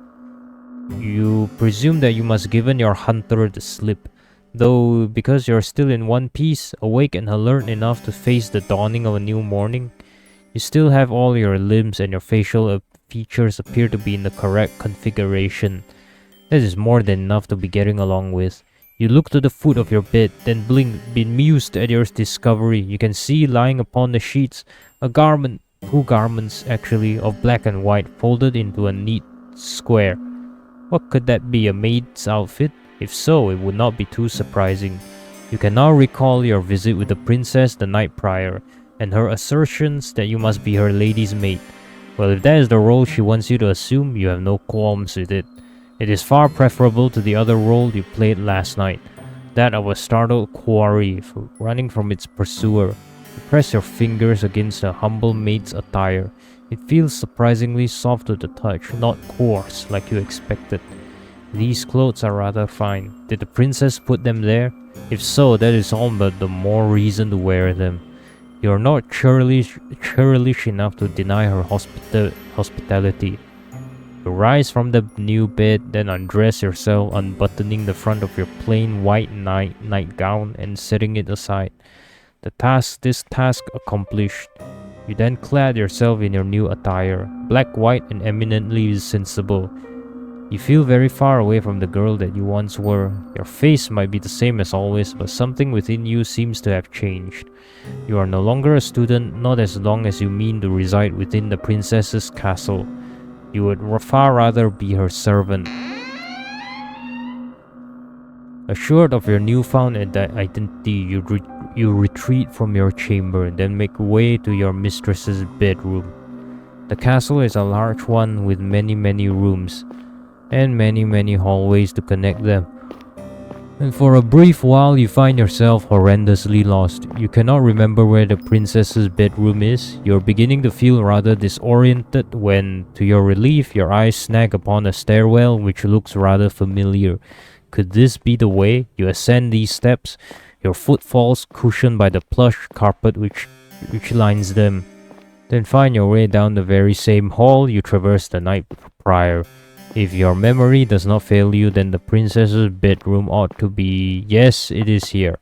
You presume that you must given your hunter the slip, though because you're still in one piece, awake and alert enough to face the dawning of a new morning, you still have all your limbs and your facial features appear to be in the correct configuration. That is more than enough to be getting along with. You look to the foot of your bed, then blink, bemused at your discovery. You can see lying upon the sheets a garment, two garments actually, of black and white, folded into a neat square. What could that be, a maid's outfit? If so, it would not be too surprising. You can now recall your visit with the princess the night prior, and her assertions that you must be her lady's maid. Well, if that is the role she wants you to assume, you have no qualms with it. It is far preferable to the other role you played last night, that of a startled quarry running from its pursuer. You press your fingers against a humble maid's attire. It feels surprisingly soft to the touch, not coarse like you expected. These clothes are rather fine. Did the princess put them there? If so, that is all but the more reason to wear them. You are not churlish enough to deny her hospitality. You rise from the new bed, then undress yourself, unbuttoning the front of your plain white nightgown and setting it aside. This task accomplished, you then clad yourself in your new attire, black, white, and eminently sensible. You feel very far away from the girl that you once were. Your face might be the same as always, but something within you seems to have changed. You are no longer a student, not as long as you mean to reside within the princess's castle. You would far rather be her servant. Assured of your newfound identity, you retreat from your chamber, then make way to your mistress's bedroom. The castle is a large one with many rooms, and many hallways to connect them. And for a brief while you find yourself horrendously lost. You cannot remember where the princess's bedroom is. You're beginning to feel rather disoriented when, to your relief, your eyes snag upon a stairwell which looks rather familiar. Could this be the way? You ascend these steps, your footfalls cushioned by the plush carpet which lines them. Then find your way down the very same hall you traversed the night prior. If your memory does not fail you, then the princess's bedroom ought to be... Yes, it is here.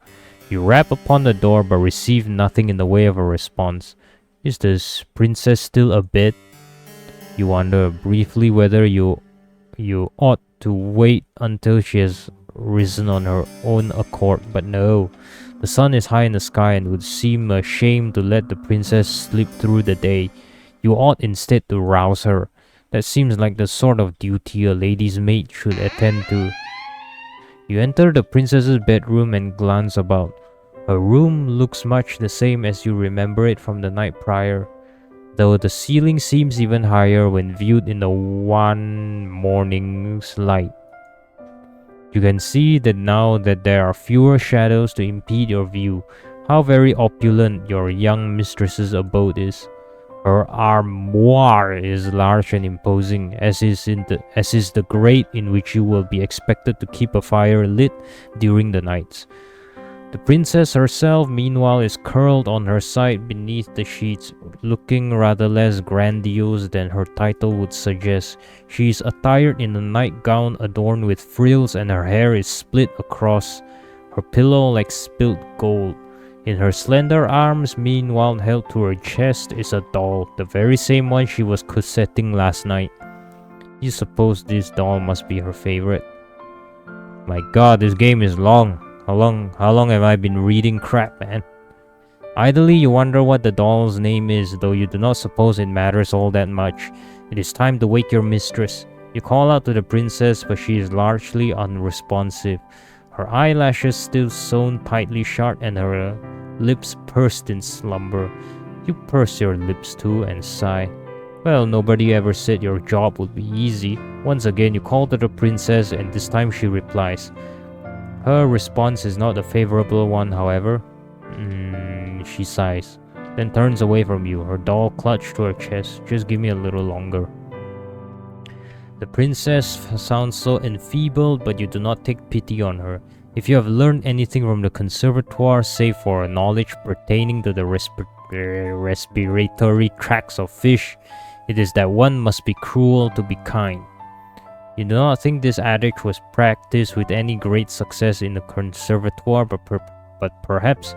You rap upon the door but receive nothing in the way of a response. Is the princess still abed? You wonder briefly whether you ought to wait until she has risen on her own accord, but no. The sun is high in the sky and would seem a shame to let the princess sleep through the day. You ought instead to rouse her. That seems like the sort of duty a lady's maid should attend to. You enter the princess's bedroom and glance about. Her room looks much the same as you remember it from the night prior, though the ceiling seems even higher when viewed in the one morning's light. You can see that now that there are fewer shadows to impede your view, how very opulent your young mistress's abode is. Her armoire is large and imposing, as is the grate in which you will be expected to keep a fire lit during the nights. The princess herself, meanwhile, is curled on her side beneath the sheets, looking rather less grandiose than her title would suggest. She is attired in a nightgown adorned with frills, and her hair is split across her pillow like spilt gold. In her slender arms, meanwhile held to her chest, is a doll, the very same one she was corsetting last night. You suppose this doll must be her favorite. My god, this game is long. How long have I been reading crap, man? Idly you wonder what the doll's name is, though you do not suppose it matters all that much. It is time to wake your mistress. You call out to the princess, but she is largely unresponsive. Her eyelashes still sewn tightly shut and her lips pursed in slumber. You purse your lips too and sigh. Well, nobody ever said your job would be easy. Once again you call to the princess and this time she replies. Her response is not a favorable one, however. She sighs, then turns away from you, her doll clutched to her chest. Just give me a little longer. The princess sounds so enfeebled, but you do not take pity on her. If you have learned anything from the conservatoire, save for a knowledge pertaining to the respiratory tracts of fish, it is that one must be cruel to be kind. You do not think this adage was practiced with any great success in the conservatoire, but perhaps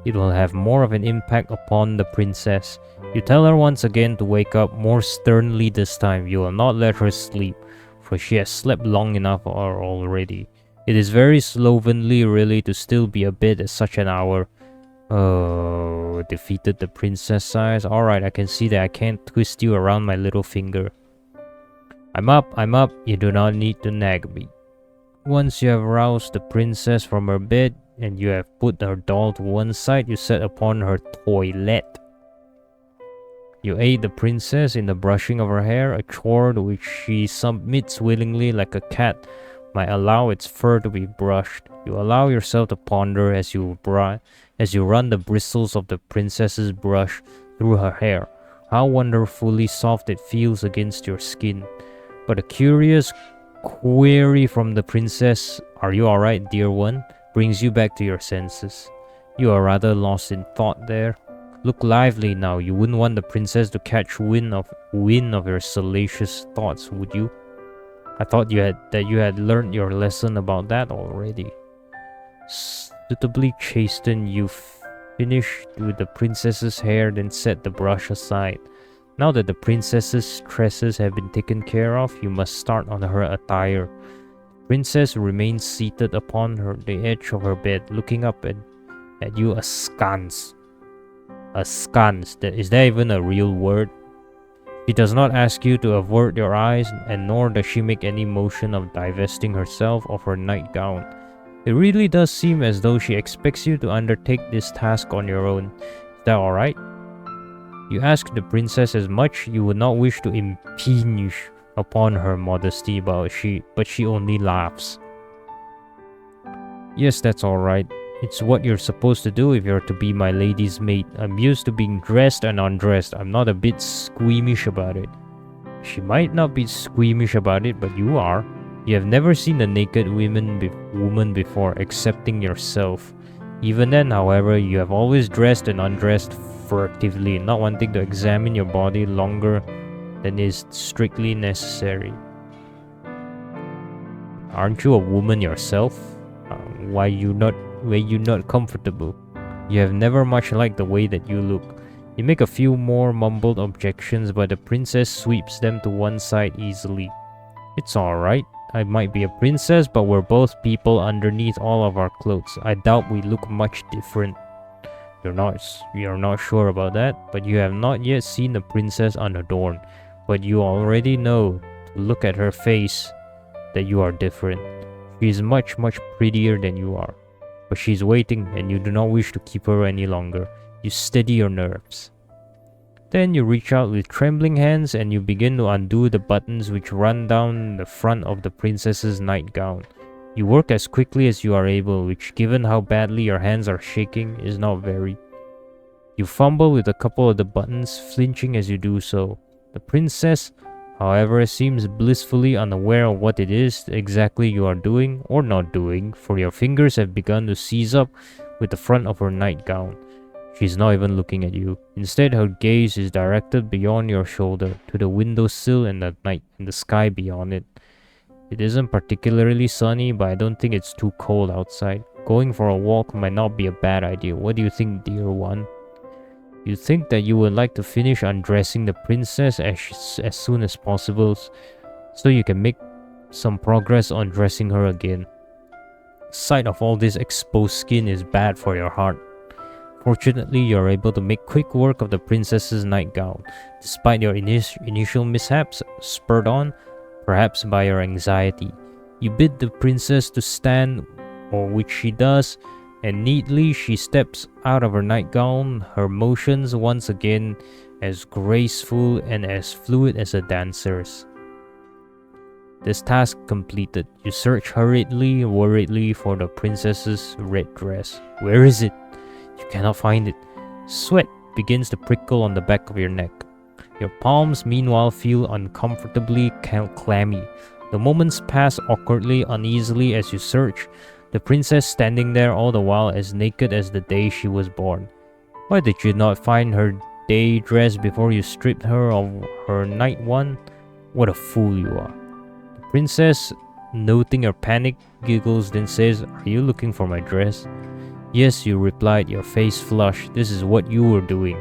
it will have more of an impact upon the princess. You tell her once again to wake up, more sternly this time. You will not let her sleep, for she has slept long enough already. It is very slovenly, really, to still be abed at such an hour. Oh, defeated, the princess sighs. Alright, I can see that I can't twist you around my little finger. I'm up, you do not need to nag me. Once you have roused the princess from her bed, and you have put her doll to one side, you set upon her toilette. You aid the princess in the brushing of her hair, a chore to which she submits willingly like a cat might allow its fur to be brushed. You allow yourself to ponder as you run the bristles of the princess's brush through her hair. How wonderfully soft it feels against your skin. But a curious query from the princess, "Are you alright, dear one?" brings you back to your senses. You are rather lost in thought there. Look lively now. You wouldn't want the princess to catch wind of your salacious thoughts, would you? I thought you had learned your lesson about that already. Suitably chastened, you finished with the princess's hair, then set the brush aside. Now that the princess's tresses have been taken care of, you must start on her attire. The princess remains seated upon the edge of her bed, looking up at you askance. Askance, is that even a real word? She does not ask you to avert your eyes, and nor does she make any motion of divesting herself of her nightgown. It really does seem as though she expects you to undertake this task on your own. Is that alright? You ask the princess as much you would not wish to impinge upon her modesty, but she only laughs. Yes, that's alright. It's what you're supposed to do if you're to be my lady's maid. I'm used to being dressed and undressed. I'm not a bit squeamish about it. She might not be squeamish about it, but you are. You have never seen a naked woman before, excepting yourself. Even then, however, you have always dressed and undressed furtively, not wanting to examine your body longer than is strictly necessary. Aren't you a woman yourself? Why you not comfortable? You have never much liked the way that you look. You make a few more mumbled objections, but the princess sweeps them to one side easily. It's alright. I might be a princess, but we're both people underneath all of our clothes. I doubt we look much different. You're not sure about that, but you have not yet seen the princess unadorned. But you already know, to look at her face, that you are different. She is much, much prettier than you are. But she's waiting, and you do not wish to keep her any longer. You steady your nerves. Then you reach out with trembling hands and you begin to undo the buttons which run down the front of the princess's nightgown. You work as quickly as you are able, which, given how badly your hands are shaking, is not very. You fumble with a couple of the buttons, flinching as you do so. The princess, however, seems blissfully unaware of what it is exactly you are doing or not doing, for your fingers have begun to seize up with the front of her nightgown. She is not even looking at you. Instead, her gaze is directed beyond your shoulder, to the windowsill and the night and the sky beyond it. It isn't particularly sunny, but I don't think it's too cold outside. Going for a walk might not be a bad idea. What do you think, dear one? You think that you would like to finish undressing the princess as soon as possible, so you can make some progress on dressing her again. Sight of all this exposed skin is bad for your heart. Fortunately, you are able to make quick work of the princess's nightgown, despite your initial mishaps, spurred on, perhaps by your anxiety. You bid the princess to stand, or which she does, and neatly she steps out of her nightgown, her motions once again as graceful and as fluid as a dancer's. This task completed, you search hurriedly, worriedly for the princess's red dress. Where is it? You cannot find it. Sweat begins to prickle on the back of your neck. Your palms meanwhile feel uncomfortably clammy. The moments pass awkwardly, uneasily as you search, the princess standing there all the while as naked as the day she was born. Why did you not find her day dress before you stripped her of her night one? What a fool you are. The princess, noting your panic, giggles, then says, "Are you looking for my dress?" "Yes," you replied, your face flushed. "This is what you were doing."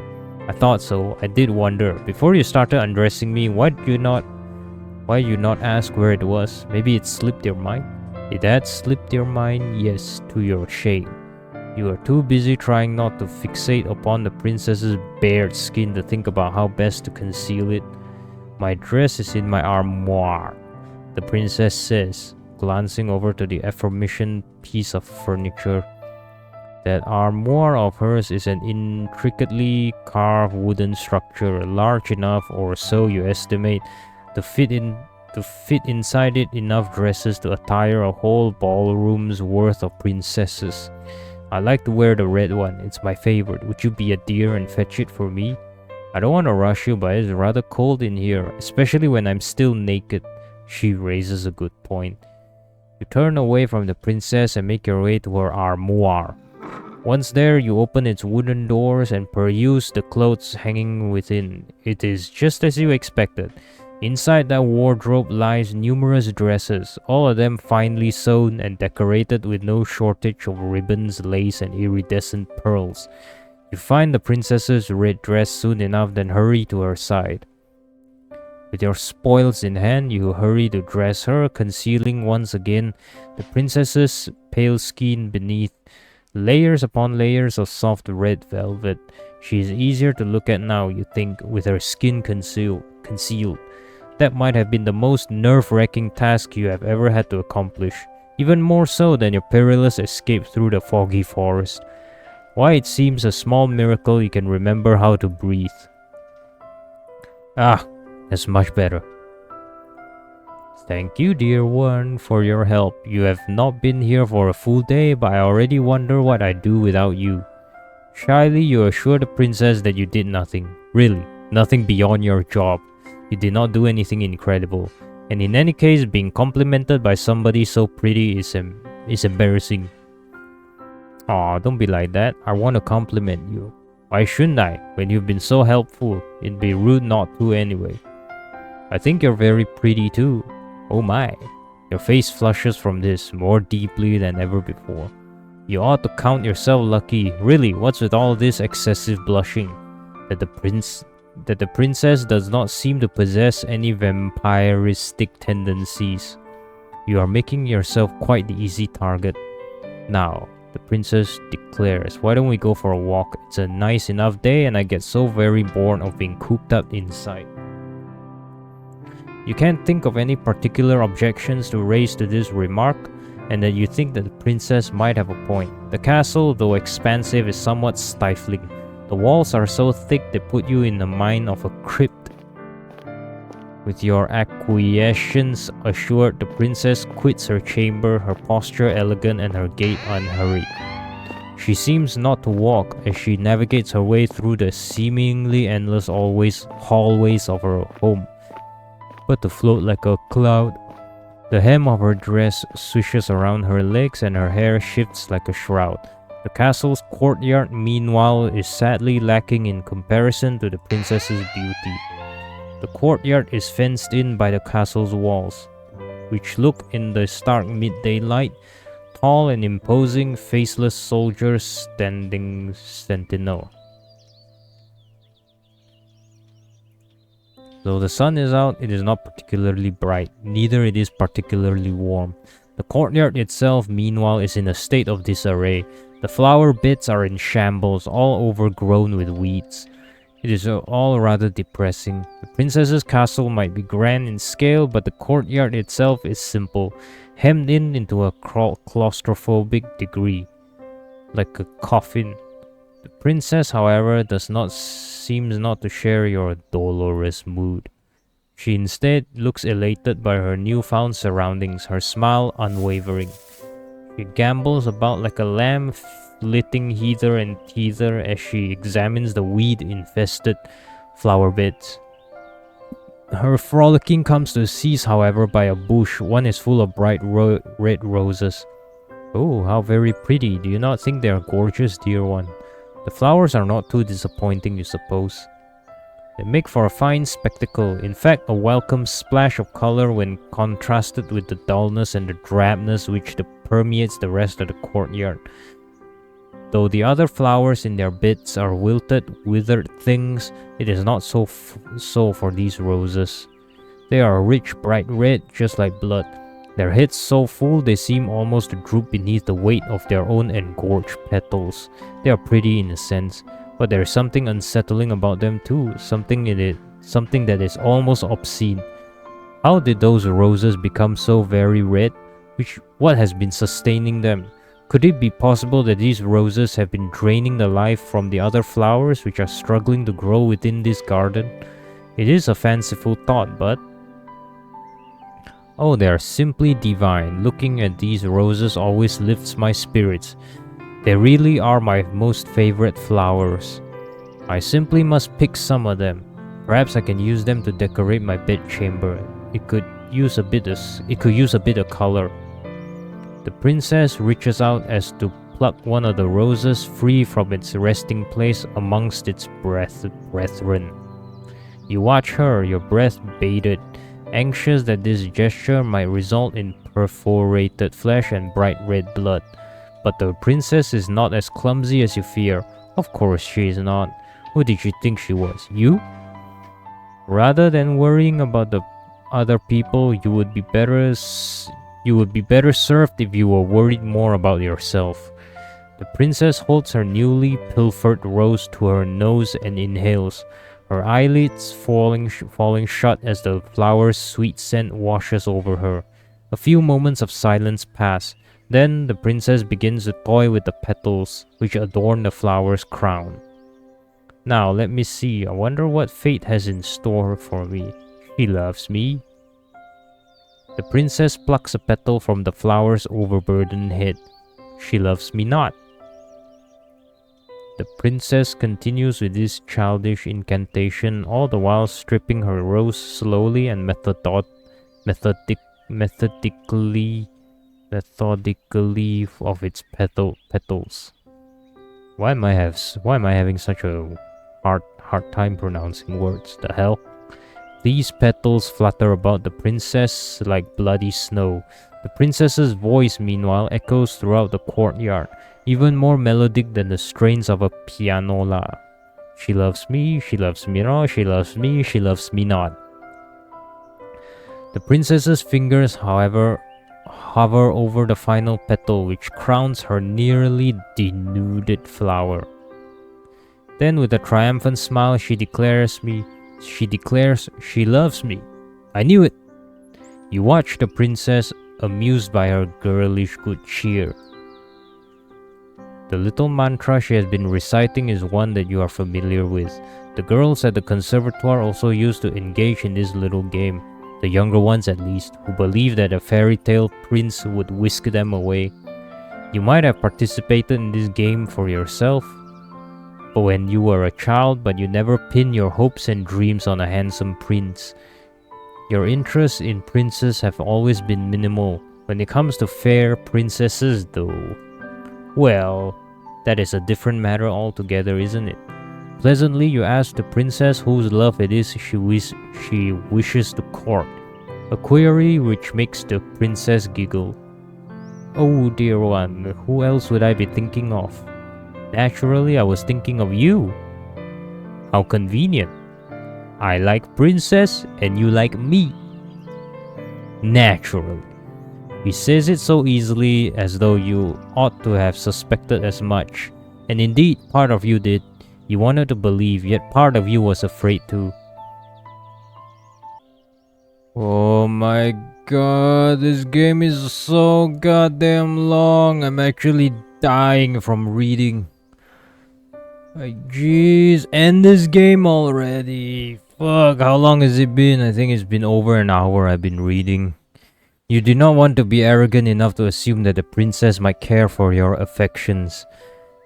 "I thought so. I did wonder. Before you started undressing me, why you not ask where it was? Maybe it slipped your mind?" "It had slipped your mind, yes, to your shame. You are too busy trying not to fixate upon the princess's bared skin to think about how best to conceal it." "My dress is in my armoire," the princess says, glancing over to the aforementioned piece of furniture. That armoire of hers is an intricately carved wooden structure, large enough, or so you estimate, to fit in to fit inside it enough dresses to attire a whole ballroom's worth of princesses. I like to wear the red one, it's my favorite. Would you be a dear and fetch it for me? I don't want to rush you, but it's rather cold in here, especially when I'm still naked. She raises a good point. You turn away from the princess and make your way to her armoire. Once there, you open its wooden doors and peruse the clothes hanging within. It is just as you expected. Inside that wardrobe lies numerous dresses, all of them finely sewn and decorated with no shortage of ribbons, lace, and iridescent pearls. You find the princess's red dress soon enough, then hurry to her side. With your spoils in hand, you hurry to dress her, concealing once again the princess's pale skin beneath layers upon layers of soft red velvet. She is easier to look at now, you think, with her skin concealed. That might have been the most nerve-wracking task you have ever had to accomplish, even more so than your perilous escape through the foggy forest. Why, it seems a small miracle you can remember how to breathe. Ah, that's much better. Thank you, dear one, for your help. You have not been here for a full day, but I already wonder what I'd do without you. Shyly, you assure the princess that you did nothing. Really, nothing beyond your job. You did not do anything incredible. And in any case, being complimented by somebody so pretty is embarrassing. Aw, don't be like that. I want to compliment you. Why shouldn't I? When you've been so helpful, it'd be rude not to anyway. I think you're very pretty too. Oh my. Your face flushes from this more deeply than ever before. You ought to count yourself lucky. Really, what's with all this excessive blushing? That the princess does not seem to possess any vampiristic tendencies. You are making yourself quite the easy target. Now, the princess declares, why don't we go for a walk? It's a nice enough day and I get so very bored of being cooped up inside. You can't think of any particular objections to raise to this remark, and that you think that the princess might have a point. The castle, though expansive, is somewhat stifling. The walls are so thick they put you in the mind of a crypt. With your acquiescence assured, the princess quits her chamber, her posture elegant and her gait unhurried. She seems not to walk as she navigates her way through the seemingly endless hallways of her home, but to float like a cloud. The hem of her dress swishes around her legs and her hair shifts like a shroud. The castle's courtyard, meanwhile, is sadly lacking in comparison to the princess's beauty. The courtyard is fenced in by the castle's walls, which look in the stark midday light, tall and imposing, faceless soldiers standing sentinel. Though the sun is out, it is not particularly bright, neither it is particularly warm. The courtyard itself, meanwhile, is in a state of disarray. The flower beds are in shambles, all overgrown with weeds. It is all rather depressing. The princess's castle might be grand in scale, but the courtyard itself is simple, hemmed in into a claustrophobic degree, like a coffin. The princess, however, seems not to share your dolorous mood. She instead looks elated by her newfound surroundings, her smile unwavering. She gambols about like a lamb, flitting hither and thither as she examines the weed-infested flower beds. Her frolicking comes to a cease, however, by a bush. One is full of bright red roses. Oh, how very pretty. Do you not think they are gorgeous, dear one? The flowers are not too disappointing, you suppose. They make for a fine spectacle, in fact a welcome splash of color when contrasted with the dullness and the drabness which permeates the rest of the courtyard. Though the other flowers in their beds are wilted, withered things, it is not so for these roses. They are rich, bright red, just like blood. Their heads so full they seem almost to droop beneath the weight of their own engorged petals. They are pretty in a sense, but there is something unsettling about them too, something that is almost obscene. How did those roses become so very red? What has been sustaining them? Could it be possible that these roses have been draining the life from the other flowers which are struggling to grow within this garden? It is a fanciful thought, but... Oh, they are simply divine. Looking at these roses always lifts my spirits. They really are my most favorite flowers. I simply must pick some of them. Perhaps I can use them to decorate my bedchamber. It could use a bit of color. The princess reaches out as to pluck one of the roses free from its resting place amongst its brethren. You watch her, your breath bated, anxious that this gesture might result in perforated flesh and bright red blood. But the princess is not as clumsy as you fear. Of course she is not. Who did you think she was? You? Rather than worrying about the other people, you would be better served if you were worried more about yourself. The princess holds her newly pilfered rose to her nose and inhales, her eyelids falling shut as the flower's sweet scent washes over her. A few moments of silence pass. Then the princess begins to toy with the petals which adorn the flower's crown. Now let me see. I wonder what fate has in store for me. She loves me. The princess plucks a petal from the flower's overburdened head. She loves me not. The princess continues with this childish incantation, all the while stripping her rose slowly and methodically of its petals. Why am I having such a hard time pronouncing words? The hell? These petals flutter about the princess like bloody snow. The princess's voice, meanwhile, echoes throughout the courtyard, even more melodic than the strains of a pianola. She loves me not, she loves me, she loves me not. The princess's fingers, however, hover over the final petal which crowns her nearly denuded flower. Then with a triumphant smile she declares she loves me. I knew it. You watch the princess, amused by her girlish good cheer. The little mantra she has been reciting is one that you are familiar with. The girls at the conservatoire also used to engage in this little game, the younger ones at least, who believed that a fairy tale prince would whisk them away. You might have participated in this game for yourself, but when you were a child, but you never pinned your hopes and dreams on a handsome prince. Your interests in princes have always been minimal. When it comes to fair princesses, though, well, that is a different matter altogether, isn't it? Pleasantly, you ask the princess whose love it is she wishes to court, a query which makes the princess giggle. Oh dear one, who else would I be thinking of? Naturally, I was thinking of you. How convenient. I like princess and you like me. Naturally. He says it so easily as though you ought to have suspected as much. And indeed, part of you did. You wanted to believe, yet part of you was afraid too. Oh my god, this game is so goddamn long. I'm actually dying from reading. Like, jeez, end this game already. Fuck, how long has it been? I think it's been over an hour I've been reading. You do not want to be arrogant enough to assume that the princess might care for your affections.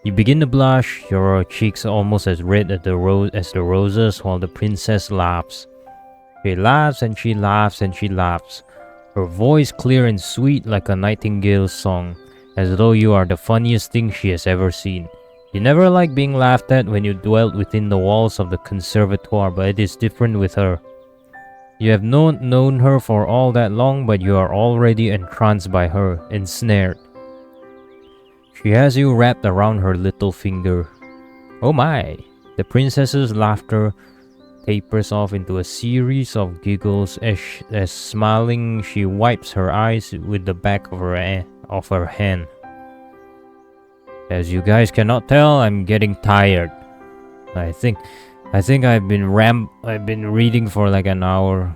You begin to blush, your cheeks almost as red as the roses, while the princess laughs. She laughs and she laughs and she laughs, her voice clear and sweet like a nightingale's song, as though you are the funniest thing she has ever seen. You never liked being laughed at when you dwelt within the walls of the conservatoire, but it is different with her. You have not known her for all that long, but you are already entranced by her, ensnared. She has you wrapped around her little finger. Oh my! The princess's laughter tapers off into a series of giggles as smiling she wipes her eyes with the back of her hand. As you guys cannot tell, I'm getting tired. I think I've been reading for like an hour.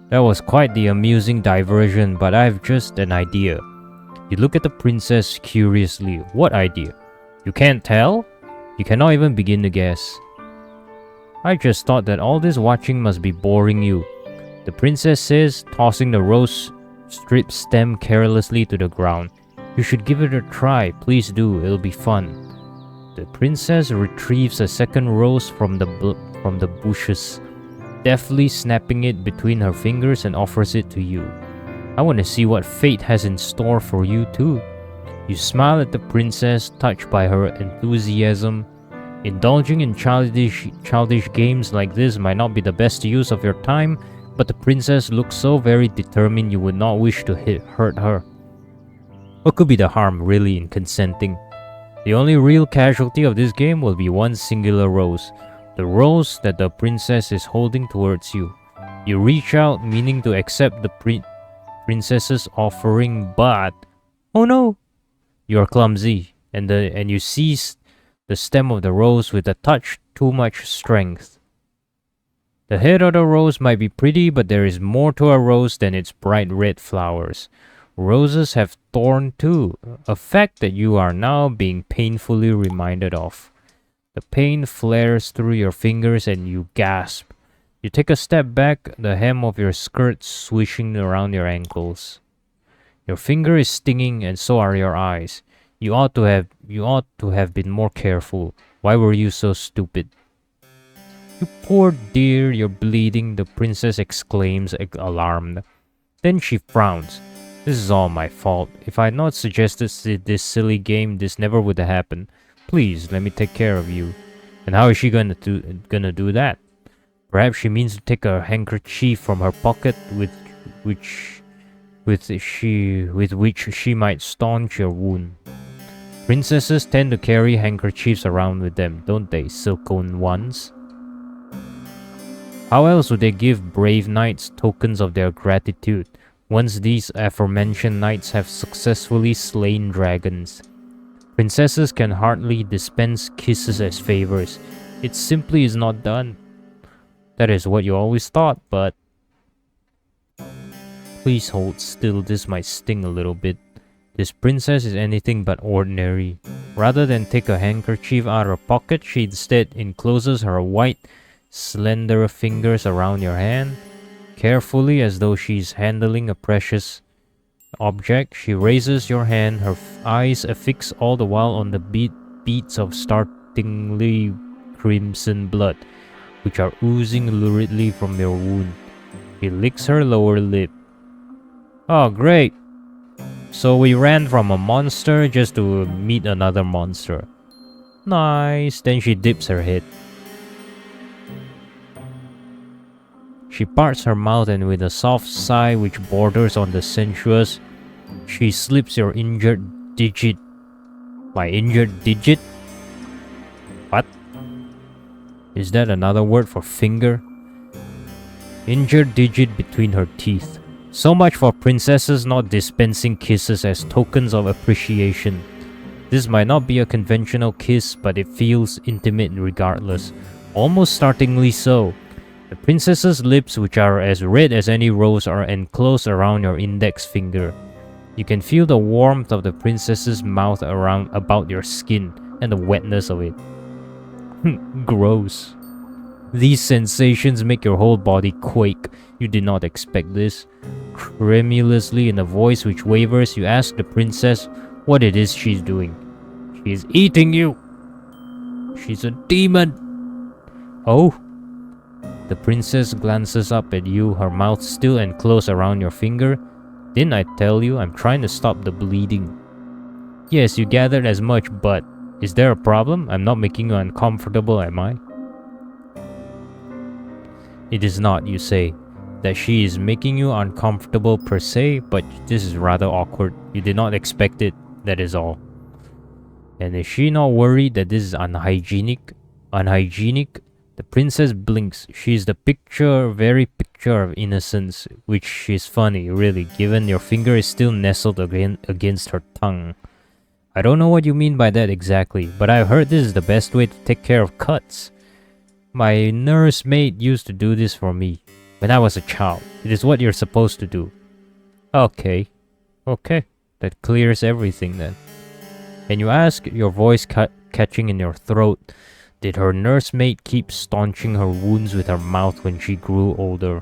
That was quite the amusing diversion, but I've just an idea. You look at the princess curiously. What idea? You can't tell? You cannot even begin to guess. I just thought that all this watching must be boring you. The The princess says, tossing the rose strip stem carelessly to the ground. You should give it a try, please do, it'll be fun. The princess retrieves a second rose from the bushes, deftly snapping it between her fingers and offers it to you. I want to see what fate has in store for you too. You smile at the princess, touched by her enthusiasm. Indulging in childish games like this might not be the best use of your time, but the princess looks so very determined you would not wish to hurt her. What could be the harm, really, in consenting? The only real casualty of this game will be one singular rose, the rose that the princess is holding towards you. You reach out, meaning to accept the princess's offering, but oh no! You are clumsy, and you seize the stem of the rose with a touch too much strength. The head of the rose might be pretty, but there is more to a rose than its bright red flowers. Roses have thorns too, a fact that you are now being painfully reminded of. The pain flares through your fingers and you gasp. You take a step back, the hem of your skirt swishing around your ankles. Your finger is stinging and so are your eyes. You ought to have been more careful. Why were you so stupid? You poor dear, you're bleeding, the princess exclaims, alarmed. Then she frowns. This is all my fault. If I had not suggested this silly game, this never would have happened. Please, let me take care of you. And how is she gonna do that? Perhaps she means to take a handkerchief from her pocket with which she might staunch your wound. Princesses tend to carry handkerchiefs around with them, don't they, silken ones? How else would they give brave knights tokens of their gratitude, once these aforementioned knights have successfully slain dragons? Princesses can hardly dispense kisses as favors. It simply is not done. That is what you always thought, but... Please hold still, this might sting a little bit. This princess is anything but ordinary. Rather than take a handkerchief out of her pocket, she instead encloses her white, slender fingers around your hand. Carefully, as though she's handling a precious object, she raises your hand, her eyes affix all the while on the beads of startlingly crimson blood, which are oozing luridly from your wound. She licks her lower lip. Oh, great! So we ran from a monster just to meet another monster. Nice. Then she dips her head. She parts her mouth and with a soft sigh which borders on the sensuous, she slips your injured digit. My injured digit? What? Is that another word for finger? Injured digit between her teeth. So much for princesses not dispensing kisses as tokens of appreciation. This might not be a conventional kiss, but it feels intimate regardless. Almost startlingly so. The princess's lips, which are as red as any rose, are enclosed around your index finger. You can feel the warmth of the princess's mouth about your skin and the wetness of it. Gross. These sensations make your whole body quake. You did not expect this. Tremulously, in a voice which wavers, you ask the princess what it is she's doing. She is eating you. She's a demon. Oh? The princess glances up at you, her mouth still enclosed around your finger. Didn't I tell you I'm trying to stop the bleeding? Yes, you gathered as much, but is there a problem? I'm not making you uncomfortable, am I? It is not, you say. That she is making you uncomfortable per se, but this is rather awkward. You did not expect it, that is all. And is she not worried that this is unhygienic? Unhygienic? The princess blinks. She is the very picture of innocence, which is funny, really, given your finger is still nestled against her tongue. I don't know what you mean by that exactly, but I've heard this is the best way to take care of cuts. My nursemaid used to do this for me. When I was a child, it is what you're supposed to do. Okay. That clears everything then. And you ask, your voice catching in your throat, did her nursemaid keep staunching her wounds with her mouth when she grew older?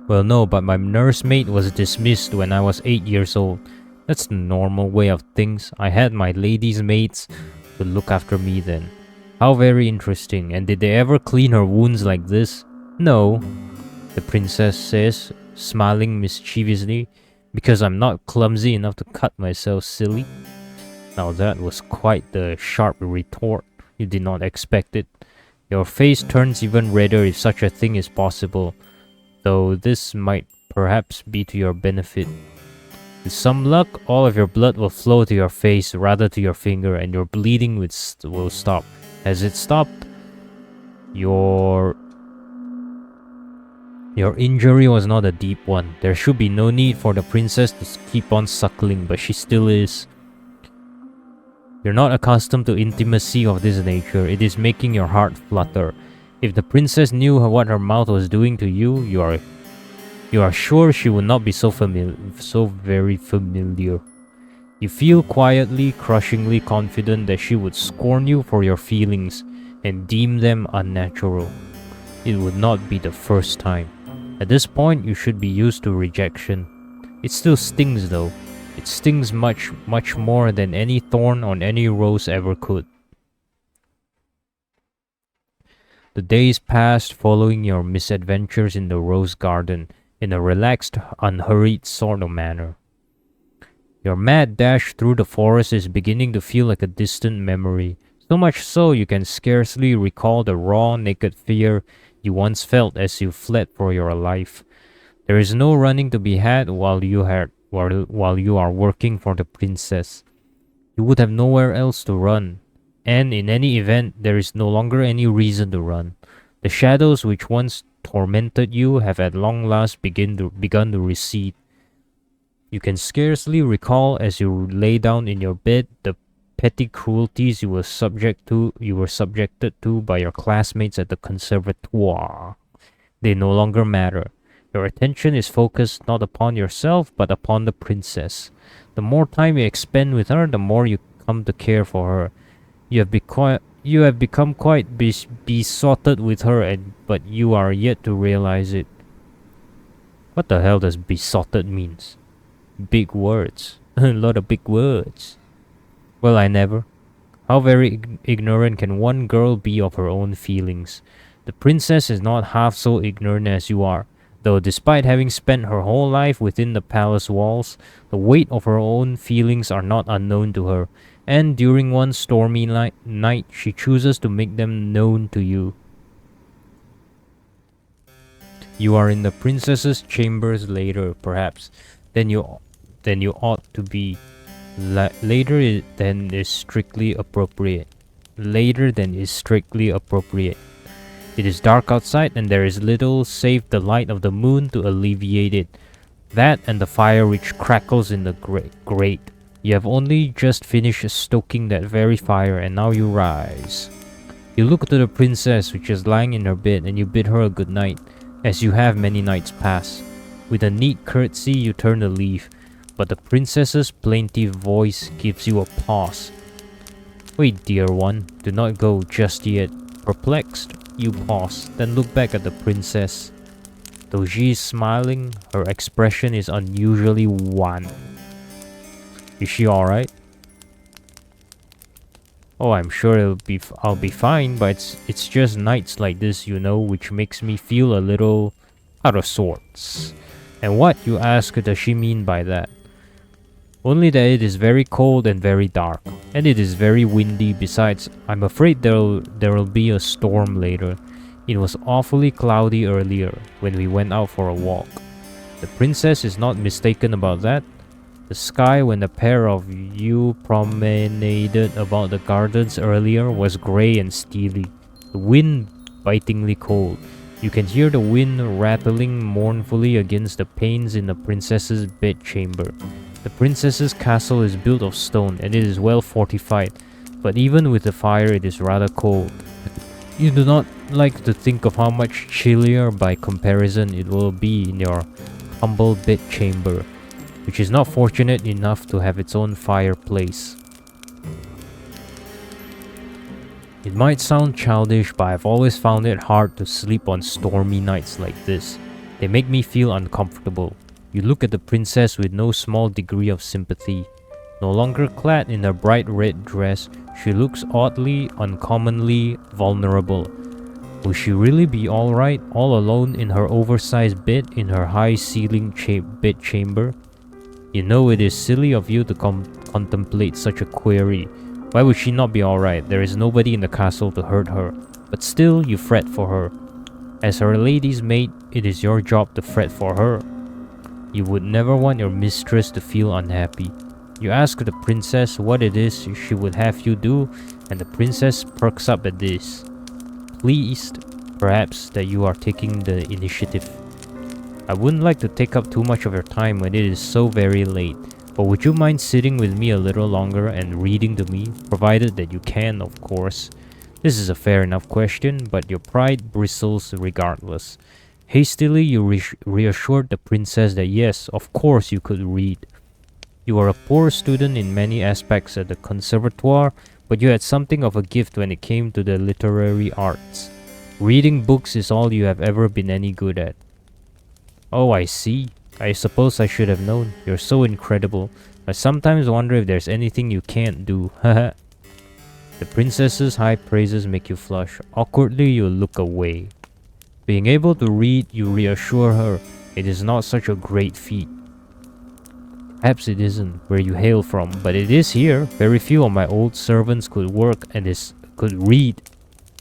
Well, no, but my nursemaid was dismissed when I was 8 years old. That's the normal way of things. I had my ladies' maids to look after me then. How very interesting. And did they ever clean her wounds like this? No, the princess says, smiling mischievously, because I'm not clumsy enough to cut myself, silly. Now that was quite the sharp retort. You did not expect it. Your face turns even redder if such a thing is possible, though this might perhaps be to your benefit. With some luck, all of your blood will flow to your face rather to your finger, and your bleeding will stop. Has it stopped? Your injury was not a deep one. There should be no need for the princess to keep on suckling, but she still is. You're not accustomed to intimacy of this nature. It is making your heart flutter. If the princess knew what her mouth was doing to you, you are sure she would not be so very familiar. You feel quietly, crushingly confident that she would scorn you for your feelings and deem them unnatural. It would not be the first time. At this point, you should be used to rejection. It still stings though. It stings much, much more than any thorn on any rose ever could. The days passed following your misadventures in the rose garden in a relaxed, unhurried sort of manner. Your mad dash through the forest is beginning to feel like a distant memory, so much so you can scarcely recall the raw, naked fear you once felt as you fled for your life. There is no running to be had while you are working for the princess. You would have nowhere else to run, and in any event, there is no longer any reason to run. The shadows which once tormented you have at long last begun to recede. You can scarcely recall as you lay down in your bed the petty cruelties you were subjected to by your classmates at the conservatoire. They no longer matter. Your attention is focused not upon yourself but upon the princess. The more time you expend with her, the more you come to care for her. You have become quite besotted with her, but you are yet to realize it. What the hell does besotted means? Big words. A lot of big words. Well, I never. How very ignorant can one girl be of her own feelings? The princess is not half so ignorant as you are, though despite having spent her whole life within the palace walls, the weight of her own feelings are not unknown to her, and during one stormy night she chooses to make them known to you. You are in the princess's chambers later, perhaps, than you ought to be. Later than is strictly appropriate. Later than is strictly appropriate. It is dark outside and there is little save the light of the moon to alleviate it. That and the fire which crackles in the grate. You have only just finished stoking that very fire and now you rise. You look to the princess which is lying in her bed and you bid her a good night, as you have many nights past. With a neat curtsy you turn to leave, but the princess's plaintive voice gives you a pause. Wait, dear one, do not go just yet. Perplexed, you pause, then look back at the princess. Though she is smiling, her expression is unusually wan. Is she alright? Oh, I'm sure I'll be fine, but it's just nights like this, you know, which makes me feel a little out of sorts. And what, you ask, does she mean by that? Only that it is very cold and very dark, and it is very windy. Besides, I'm afraid there'll be a storm later. It was awfully cloudy earlier when we went out for a walk. The princess is not mistaken about that. The sky when the pair of you promenaded about the gardens earlier was grey and steely. The wind bitingly cold. You can hear the wind rattling mournfully against the panes in the princess's bedchamber. The princess's castle is built of stone and it is well fortified, but even with the fire it is rather cold. You do not like to think of how much chillier by comparison it will be in your humble bedchamber, which is not fortunate enough to have its own fireplace. It might sound childish, but I've always found it hard to sleep on stormy nights like this. They make me feel uncomfortable. You look at the princess with no small degree of sympathy. No longer clad in her bright red dress, she looks oddly, uncommonly vulnerable. Will she really be alright, all alone in her oversized bed in her high-ceilinged bed chamber? You know it is silly of you to contemplate such a query. Why would she not be alright? There is nobody in the castle to hurt her. But still, you fret for her. As her lady's maid, it is your job to fret for her. You would never want your mistress to feel unhappy. You ask the princess what it is she would have you do, and the princess perks up at this. Pleased, perhaps, that you are taking the initiative. I wouldn't like to take up too much of your time when it is so very late, but would you mind sitting with me a little longer and reading to me, provided that you can, of course? This is a fair enough question, but your pride bristles regardless. Hastily, you reassured the princess that yes, of course you could read. You are a poor student in many aspects at the conservatoire, but you had something of a gift when it came to the literary arts. Reading books is all you have ever been any good at. Oh, I see. I suppose I should have known. You're so incredible. I sometimes wonder if there's anything you can't do. Haha. The princess's high praises make you flush. Awkwardly, you look away. Being able to read, you reassure her, it is not such a great feat. Perhaps it isn't where you hail from, but it is here. Very few of my old servants could work and could read,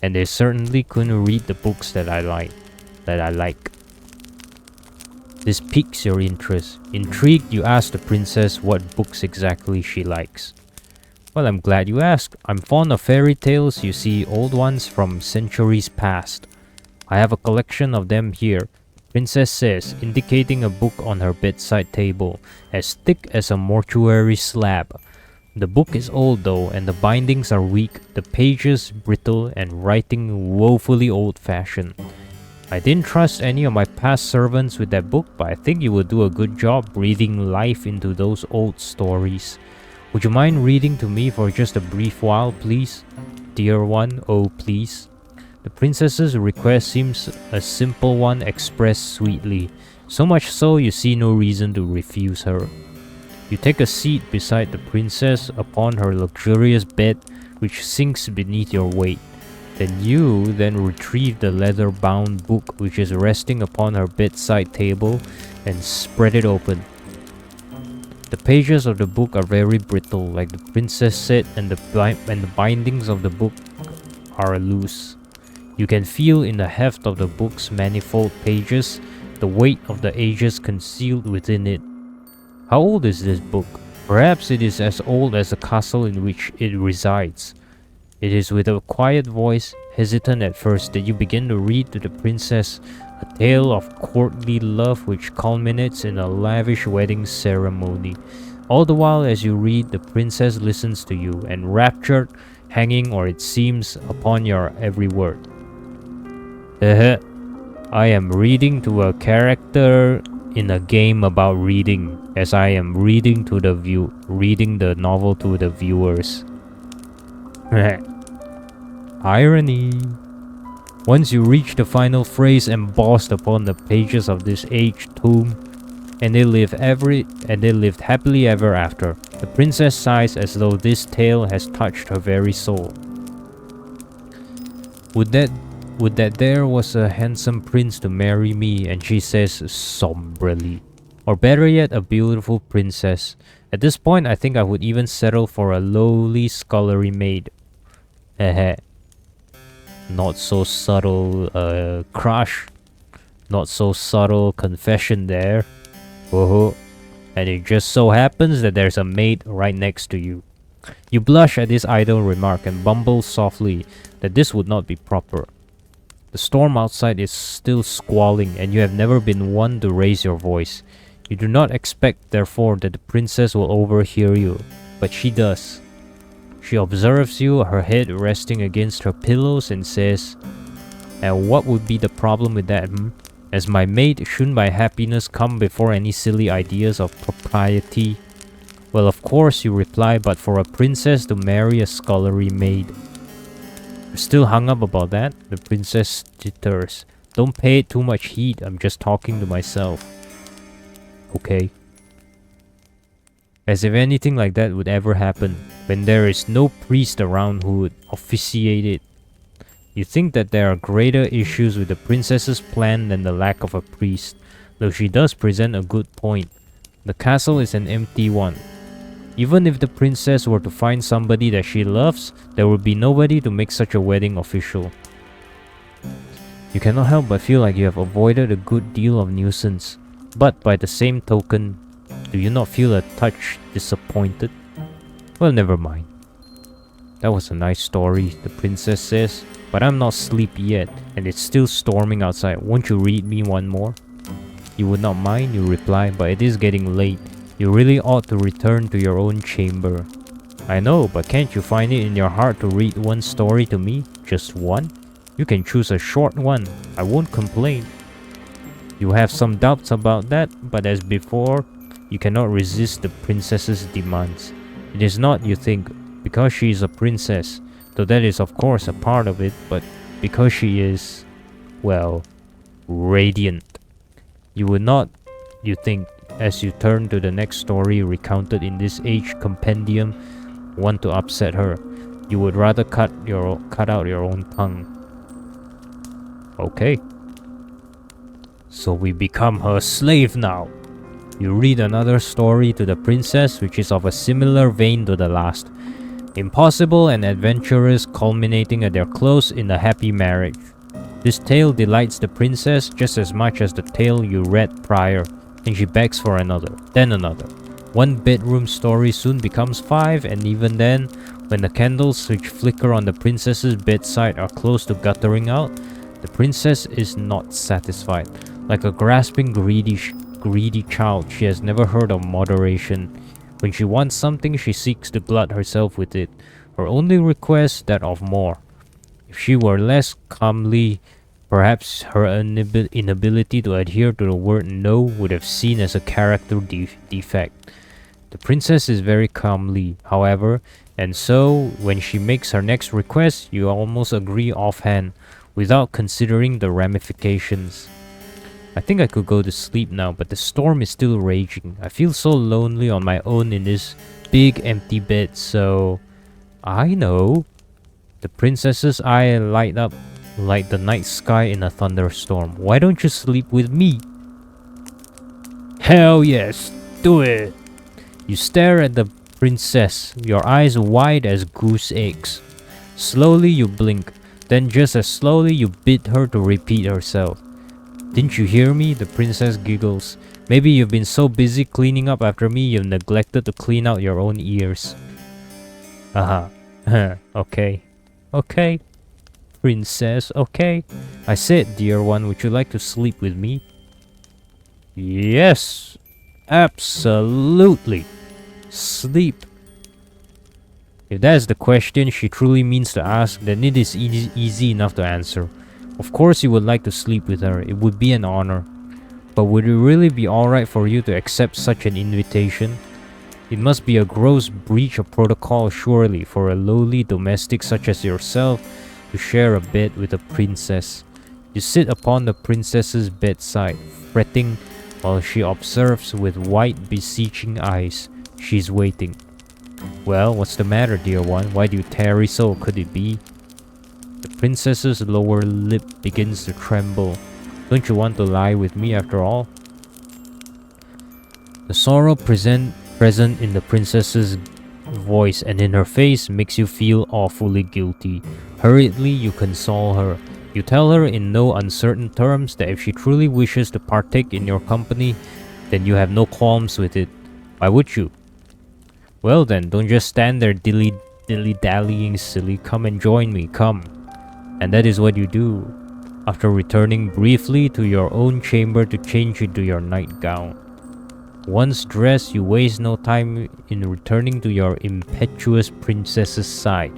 and they certainly couldn't read the books that I like. This piques your interest. Intrigued, you ask the princess what books exactly she likes. Well, I'm glad you asked. I'm fond of fairy tales, you see, old ones from centuries past. I have a collection of them here. Princess says, indicating a book on her bedside table, as thick as a mortuary slab. The book is old though, and the bindings are weak, the pages brittle, and writing woefully old-fashioned. I didn't trust any of my past servants with that book, but I think you will do a good job breathing life into those old stories. Would you mind reading to me for just a brief while, please? Dear one, oh please. The princess's request seems a simple one expressed sweetly, so much so you see no reason to refuse her. You take a seat beside the princess upon her luxurious bed, which sinks beneath your weight. Then retrieve the leather-bound book which is resting upon her bedside table and spread it open. The pages of the book are very brittle, like the princess said, and the bindings of the book are loose. You can feel in the heft of the book's manifold pages the weight of the ages concealed within it. How old is this book? Perhaps it is as old as the castle in which it resides. It is with a quiet voice, hesitant at first, that you begin to read to the princess a tale of courtly love which culminates in a lavish wedding ceremony. All the while as you read, the princess listens to you, enraptured, hanging, or it seems, upon your every word. I am reading to a character in a game about reading, as I am reading the novel to the viewers. Irony. Once you reach the final phrase embossed upon the pages of this aged tome, and they lived happily ever after. The princess sighs as though this tale has touched her very soul. Would that there was a handsome prince to marry me, and she says somberly. Or better yet, a beautiful princess. At this point, I think I would even settle for a lowly scullery maid. Not so subtle crush. Not so subtle confession there. And it just so happens that there's a maid right next to you. You blush at this idle remark and bumble softly that this would not be proper. The storm outside is still squalling, and you have never been one to raise your voice. You do not expect, therefore, that the princess will overhear you, but she does. She observes you, her head resting against her pillows, and says, "And what would be the problem with that, As my maid, shouldn't my happiness come before any silly ideas of propriety?" "Well, of course," you reply, "but for a princess to marry a scullery maid." "You're still hung up about that?" The princess titters. Don't pay it too much heed, I'm just talking to myself. Okay? As if anything like that would ever happen, when there is no priest around who would officiate it. You think that there are greater issues with the princess's plan than the lack of a priest, though she does present a good point. The castle is an empty one. Even if the princess were to find somebody that she loves, there would be nobody to make such a wedding official. You cannot help but feel like you have avoided a good deal of nuisance. But by the same token, do you not feel a touch disappointed? Well, never mind. That was a nice story, the princess says, but I'm not sleepy yet, and it's still storming outside. Won't you read me one more? You would not mind, you reply, but it is getting late. You really ought to return to your own chamber. I know, but can't you find it in your heart to read one story to me? Just one? You can choose a short one. I won't complain. You have some doubts about that, but as before, you cannot resist the princess's demands. It is not, you think, because she is a princess, though that is of course a part of it, but because she is, well, radiant. You would not, you think, as you turn to the next story recounted in this age compendium, want to upset her. You would rather cut out your own tongue. Okay. So we become her slave now. You read another story to the princess which is of a similar vein to the last. Impossible and adventurous culminating at their close in a happy marriage. This tale delights the princess just as much as the tale you read prior, and she begs for another, then another. One bedroom story soon becomes 5, and even then, when the candles which flicker on the princess's bedside are close to guttering out, the princess is not satisfied. Like a grasping, greedy child, she has never heard of moderation. When she wants something, she seeks to glut herself with it. Her only request that of more. If she were less comely, perhaps her inability to adhere to the word no would have seen as a character defect. The princess is very comely, however, and so when she makes her next request, you almost agree offhand, without considering the ramifications. I think I could go to sleep now, but the storm is still raging. I feel so lonely on my own in this big empty bed, so... I know. The princess's eye light up like the night sky in a thunderstorm. Why don't you sleep with me? Hell yes, do it! You stare at the princess, your eyes wide as goose eggs. Slowly you blink, then just as slowly you bid her to repeat herself. Didn't you hear me? The princess giggles. Maybe you've been so busy cleaning up after me you've neglected to clean out your own ears. Okay. Okay. Princess, okay. I said, dear one, would you like to sleep with me? Yes, absolutely. Sleep. If that is the question she truly means to ask, then it is easy enough to answer. Of course you would like to sleep with her, it would be an honor. But would it really be alright for you to accept such an invitation? It must be a gross breach of protocol surely for a lowly domestic such as yourself to share a bed with a princess. You sit upon the princess's bedside, fretting while she observes with wide beseeching eyes. She's waiting. Well, what's the matter, dear one? Why do you tarry so? Could it be? The princess's lower lip begins to tremble. Don't you want to lie with me after all? The sorrow present in the princess's voice and in her face makes you feel awfully guilty. Hurriedly, you console her. You tell her in no uncertain terms that if she truly wishes to partake in your company, then you have no qualms with it. Why would you? Well then, don't just stand there dilly-dallying silly. Come and join me, come. And that is what you do, after returning briefly to your own chamber to change into your nightgown. Once dressed, you waste no time in returning to your impetuous princess's side.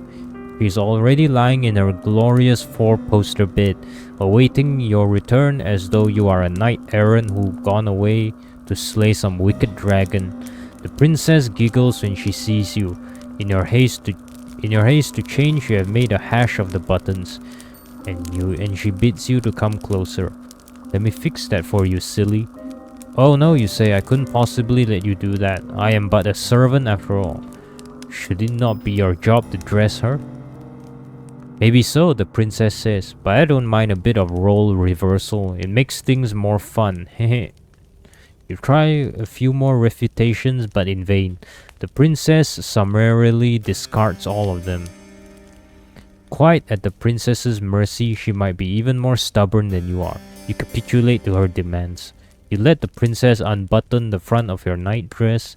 She is already lying in her glorious four-poster bed, awaiting your return as though you are a knight-errant who gone away to slay some wicked dragon. The princess giggles when she sees you. In your haste to change, you have made a hash of the buttons. And she bids you to come closer. Let me fix that for you, silly. Oh no, you say, I couldn't possibly let you do that. I am but a servant after all. Should it not be your job to dress her? Maybe so, the princess says, but I don't mind a bit of role reversal. It makes things more fun. Hehe. You try a few more refutations, but in vain. The princess summarily discards all of them. Quite at the princess's mercy, she might be even more stubborn than you are. You capitulate to her demands. You let the princess unbutton the front of your nightdress,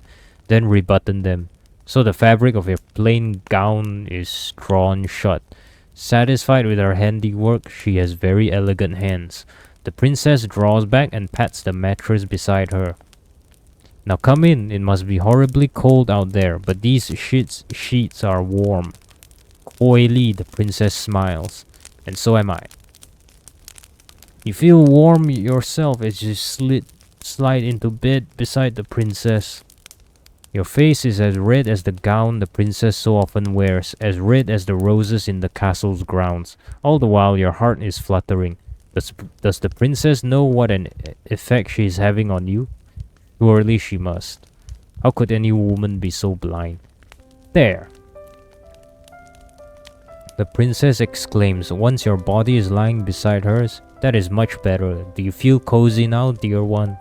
then rebutton them. So the fabric of your plain gown is drawn shut. Satisfied with her handiwork, she has very elegant hands. The princess draws back and pats the mattress beside her. Now come in, it must be horribly cold out there, but these sheets are warm. Coyly, the princess smiles, and so am I. You feel warm yourself as you slide into bed beside the princess. Your face is as red as the gown the princess so often wears, as red as the roses in the castle's grounds. All the while your heart is fluttering. Does the princess know what an effect she is having on you? Surely she must. How could any woman be so blind? There! The princess exclaims once your body is lying beside hers. That is much better. Do you feel cozy now, dear one?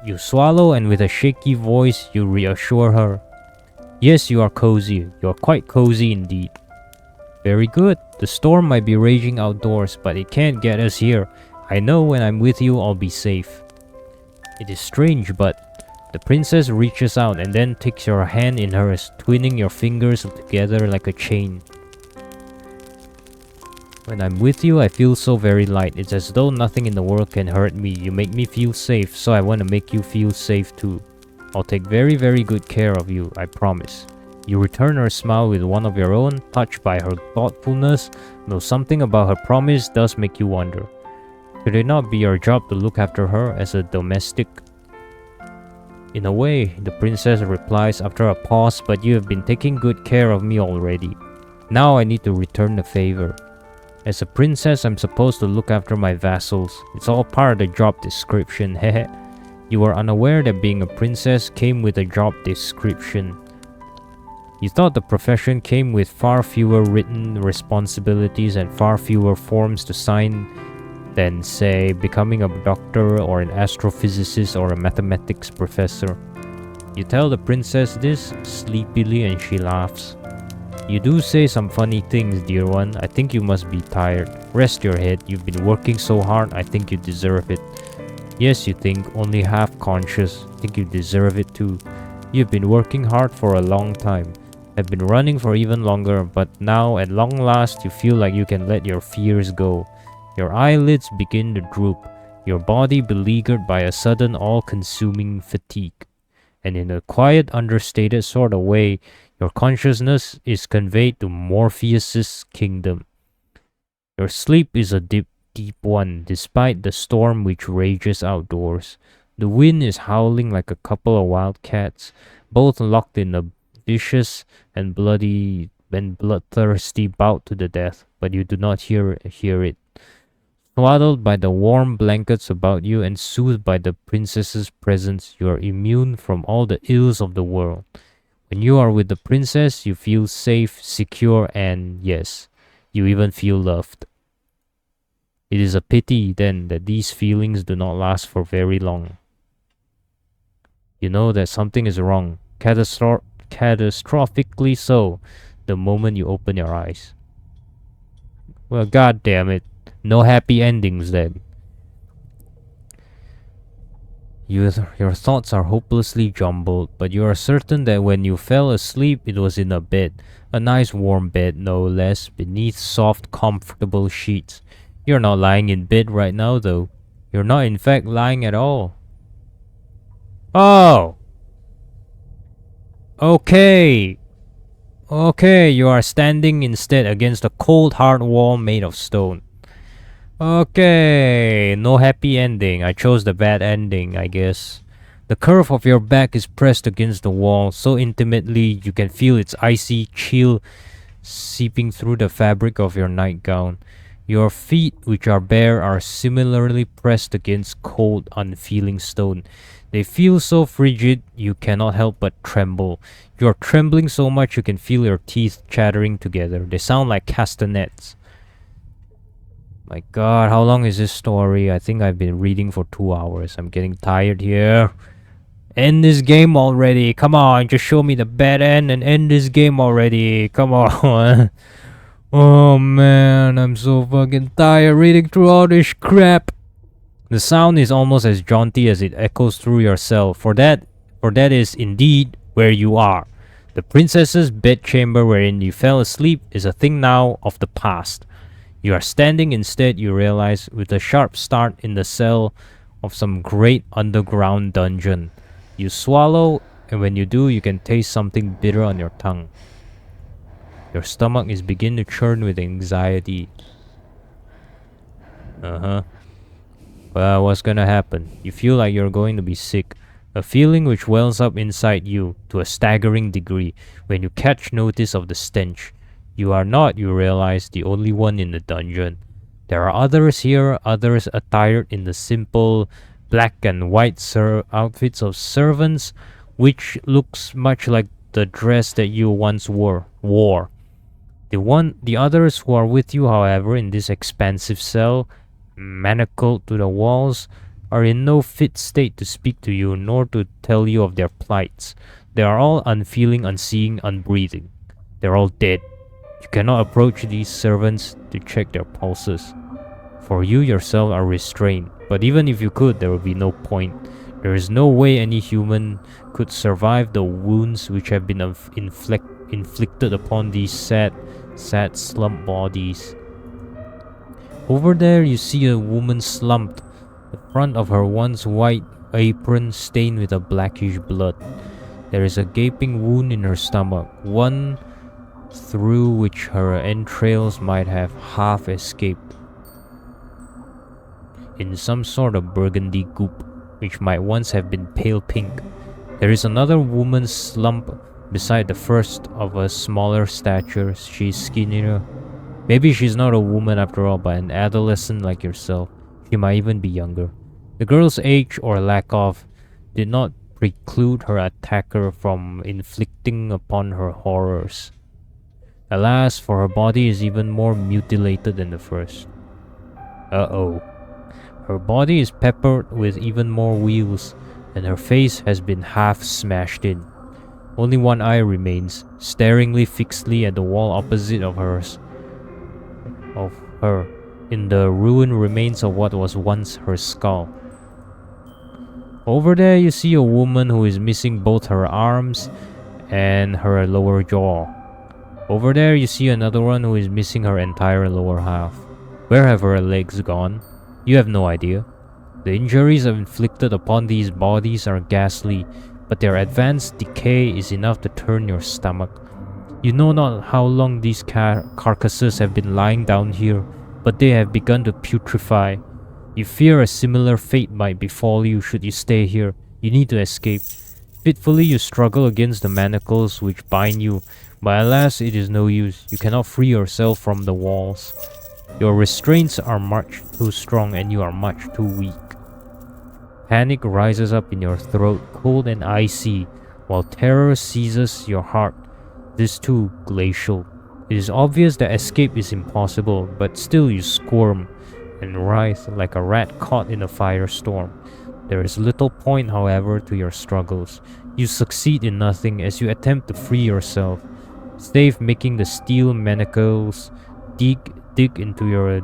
You swallow, and with a shaky voice you reassure her. Yes, you are cozy. You are quite cozy indeed. Very good. The storm might be raging outdoors, but it can't get us here. I know when I'm with you, I'll be safe. It is strange, but the princess reaches out and then takes your hand in hers, twining your fingers together like a chain. When I'm with you, I feel so very light. It's as though nothing in the world can hurt me. You make me feel safe, so I want to make you feel safe too. I'll take very, very good care of you, I promise. You return her smile with one of your own, touched by her thoughtfulness, though something about her promise does make you wonder. Should it not be your job to look after her as a domestic? In a way, the princess replies after a pause, but you have been taking good care of me already. Now I need to return the favor. As a princess, I'm supposed to look after my vassals. It's all part of the job description, hehe. You are unaware that being a princess came with a job description. You thought the profession came with far fewer written responsibilities and far fewer forms to sign than, say, becoming a doctor or an astrophysicist or a mathematics professor. You tell the princess this sleepily and she laughs. You do say some funny things, dear one. I think you must be tired. Rest your head. You've been working so hard, I think you deserve it. Yes, you think, only half conscious. I think you deserve it too. You've been working hard for a long time. I've been running for even longer, but now at long last you feel like you can let your fears go. Your eyelids begin to droop, your body beleaguered by a sudden all-consuming fatigue. And in a quiet, understated sort of way, your consciousness is conveyed to Morpheus's kingdom. Your sleep is a deep one, despite the storm which rages outdoors. The wind is howling like a couple of wild cats, both locked in a vicious and bloodthirsty bout to the death, but you do not hear it. Swaddled by the warm blankets about you and soothed by the princess's presence, you are immune from all the ills of the world. When you are with the princess, you feel safe, secure, and, yes, you even feel loved. It is a pity, then, that these feelings do not last for very long. You know that something is wrong, catastrophically so, the moment you open your eyes. Well, god damn it. No happy endings then. Your thoughts are hopelessly jumbled, but you are certain that when you fell asleep, it was in a bed. A nice warm bed, no less, beneath soft, comfortable sheets. You're not lying in bed right now, though. You're not in fact lying at all. Oh! Okay! Okay, you are standing instead against a cold, hard wall made of stone. Okay, no happy ending. I chose the bad ending, I guess. The curve of your back is pressed against the wall so intimately you can feel its icy chill seeping through the fabric of your nightgown. Your feet, which are bare, are similarly pressed against cold, unfeeling stone. They feel so frigid you cannot help but tremble. You are trembling so much you can feel your teeth chattering together. They sound like castanets. My god, how long is this story? I think I've been reading for 2 hours. I'm getting tired here. End this game already. Come on, just show me the bad end and end this game already. Come on. Oh man, I'm so fucking tired reading through all this crap. The sound is almost as jaunty as it echoes through your cell, for that is indeed where you are. The princess's bedchamber wherein you fell asleep is a thing now of the past. You are standing instead, you realize, with a sharp start in the cell of some great underground dungeon. You swallow, and when you do, you can taste something bitter on your tongue. Your stomach is beginning to churn with anxiety. Well, what's gonna happen? You feel like you're going to be sick. A feeling which wells up inside you to a staggering degree when you catch notice of the stench. You are not, you realize, the only one in the dungeon. There are others here, others attired in the simple black and white outfits of servants, which looks much like the dress that you once wore. The others who are with you, however, in this expansive cell, manacled to the walls, are in no fit state to speak to you nor to tell you of their plights. They are all unfeeling, unseeing, unbreathing. They're all dead. You cannot approach these servants to check their pulses, for you yourself are restrained. But even if you could, there would be no point. There is no way any human could survive the wounds which have been inflicted upon these sad slump bodies. Over there you see a woman slumped, the front of her once white apron stained with a blackish blood. There is a gaping wound in her stomach, one through which her entrails might have half escaped, in some sort of burgundy goop, which might once have been pale pink. There is another woman slumped beside the first, of a smaller stature. She's skinnier. Maybe she's not a woman after all, but an adolescent like yourself. She might even be younger. The girl's age, or lack of, did not preclude her attacker from inflicting upon her horrors. Alas, for her body is even more mutilated than the first. Uh-oh. Her body is peppered with even more wheals, and her face has been half smashed in. Only one eye remains, staringly fixedly at the wall opposite of her. In the ruined remains of what was once her skull. Over there you see a woman who is missing both her arms and her lower jaw. Over there you see another one who is missing her entire lower half. Where have her legs gone? You have no idea. The injuries inflicted upon these bodies are ghastly, but their advanced decay is enough to turn your stomach. You know not how long these carcasses have been lying down here, but they have begun to putrefy. You fear a similar fate might befall you should you stay here. You need to escape. Fitfully you struggle against the manacles which bind you, but alas, it is no use. You cannot free yourself from the walls. Your restraints are much too strong and you are much too weak. Panic rises up in your throat, cold and icy, while terror seizes your heart. This too glacial. It is obvious that escape is impossible, but still you squirm and writhe like a rat caught in a firestorm. There is little point, however, to your struggles. You succeed in nothing as you attempt to free yourself, save making the steel manacles dig into your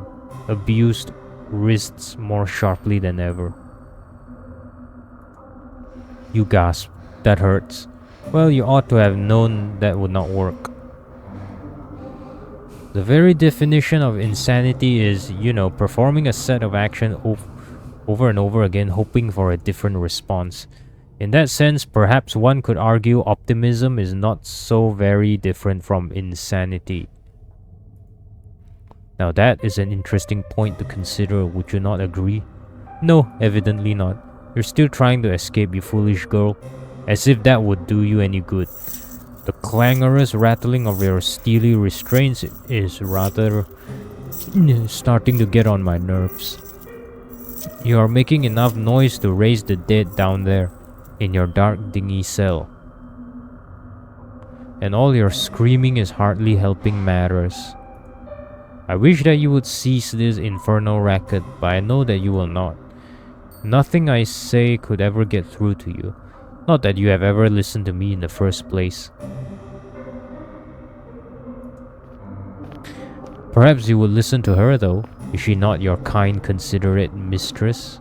abused wrists more sharply than ever. You gasp. That hurts. Well, you ought to have known that would not work. The very definition of insanity is, performing a set of action over and over again, hoping for a different response. In that sense, perhaps one could argue optimism is not so very different from insanity. Now that is an interesting point to consider, would you not agree? No, evidently not. You're still trying to escape, you foolish girl. As if that would do you any good. The clangorous rattling of your steely restraints is rather Starting to get on my nerves. You are making enough noise to raise the dead down there, in your dark dingy cell. And all your screaming is hardly helping matters. I wish that you would cease this infernal racket, but I know that you will not. Nothing I say could ever get through to you. Not that you have ever listened to me in the first place. Perhaps you would listen to her though. Is she not your kind, considerate mistress?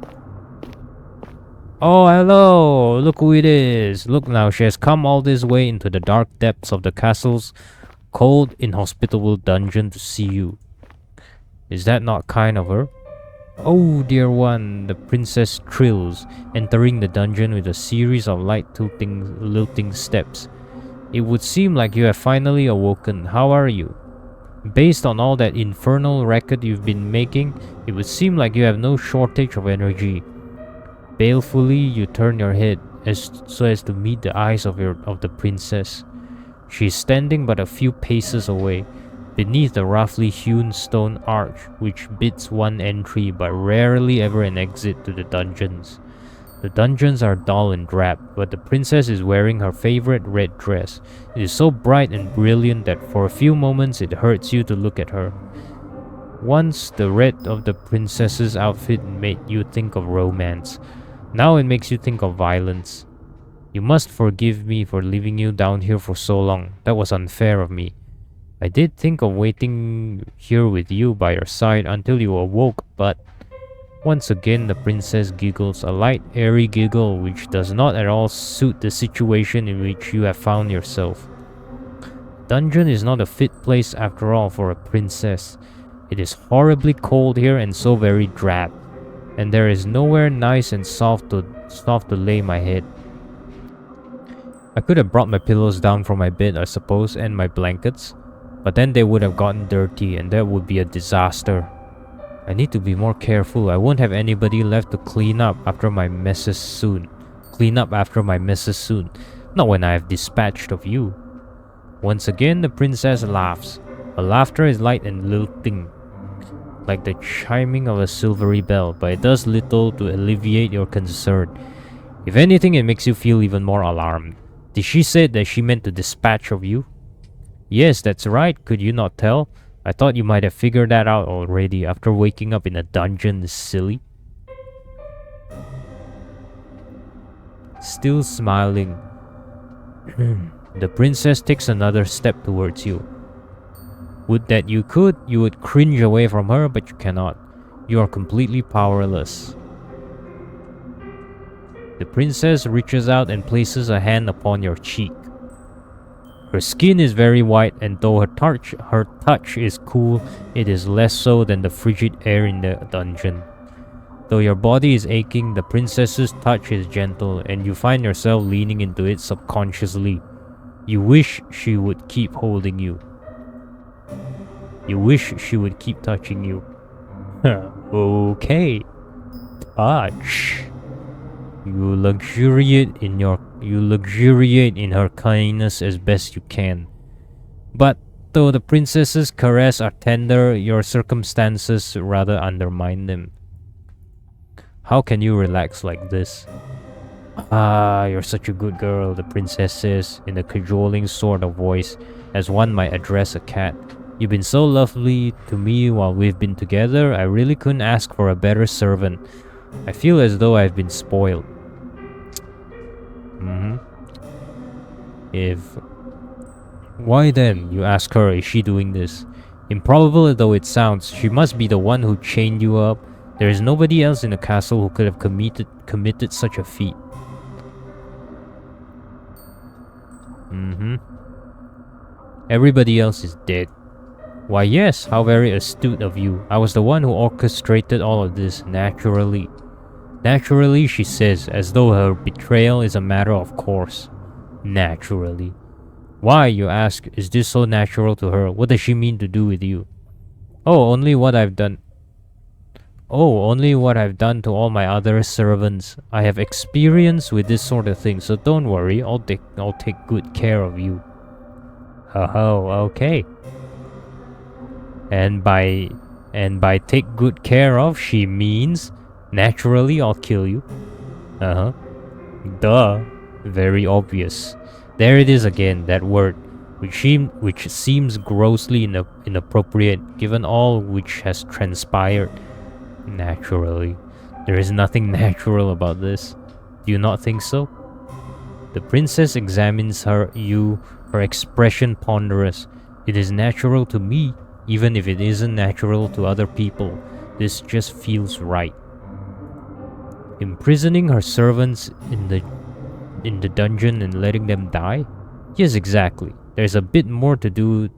Oh, hello! Look who it is! Look now, she has come all this way into the dark depths of the castle's cold, inhospitable dungeon to see you. Is that not kind of her? Oh, dear one, the princess trills, entering the dungeon with a series of light lilting steps. It would seem like you have finally awoken. How are you? Based on all that infernal racket you've been making, it would seem like you have no shortage of energy. Balefully, you turn your head so as to meet the eyes of the princess. She is standing but a few paces away, beneath the roughly hewn stone arch which bids one entry but rarely ever an exit to the dungeons. The dungeons are dull and drab, but the princess is wearing her favorite red dress. It is so bright and brilliant that for a few moments it hurts you to look at her. Once the red of the princess's outfit made you think of romance. Now it makes you think of violence. You must forgive me for leaving you down here for so long. That was unfair of me. I did think of waiting here with you by your side until you awoke, but... Once again the princess giggles, a light, airy giggle which does not at all suit the situation in which you have found yourself. Dungeon is not a fit place after all for a princess. It is horribly cold here and so very drab, and there is nowhere nice and soft to lay my head. I could have brought my pillows down from my bed, I suppose, and my blankets, but then they would have gotten dirty and that would be a disaster. I need to be more careful. I won't have anybody left to clean up after my messes soon. Not when I have dispatched of you. Once again the princess laughs. Her laughter is light and lilting, like the chiming of a silvery bell, but it does little to alleviate your concern. If anything, it makes you feel even more alarmed. Did she say that she meant to dispatch of you? Yes, that's right. Could you not tell? I thought you might have figured that out already after waking up in a dungeon, silly. Still smiling, the princess takes another step towards you. Would that you could, you would cringe away from her, but you cannot. You are completely powerless. The princess reaches out and places a hand upon your cheek. Her skin is very white, and though her touch is cool, it is less so than the frigid air in the dungeon. Though your body is aching, the princess's touch is gentle, and you find yourself leaning into it subconsciously. You wish she would keep holding you. You wish she would keep touching you. Okay. Touch. You luxuriate in her kindness as best you can. But though the princess's caress are tender, your circumstances rather undermine them. How can you relax like this? Ah, you're such a good girl, the princess says in a cajoling sort of voice, as one might address a cat. You've been so lovely to me while we've been together, I really couldn't ask for a better servant. I feel as though I've been spoiled. Why then, you ask her, is she doing this? Improbable though it sounds, she must be the one who chained you up. There is nobody else in the castle who could have committed such a feat. Everybody else is dead. Why yes, how very astute of you. I was the one who orchestrated all of this, naturally. Naturally, she says, as though her betrayal is a matter of course. Naturally. Why, you ask, is this so natural to her? What does she mean to do with you? Only what I've done to all my other servants. I have experience with this sort of thing, so don't worry, I'll take good care of you. Oh, okay. And by And by take good care of, she means naturally I'll kill you. Uh-huh. Duh. Very obvious. There it is again, that word, which seems grossly inappropriate given all which has transpired. Naturally. There is nothing natural about this. Do you not think so? The princess examines her expression ponderous. It is natural to me, even if it isn't natural to other people. This just feels right. Imprisoning her servants in the dungeon and letting them die? Yes, exactly. There's a bit more to do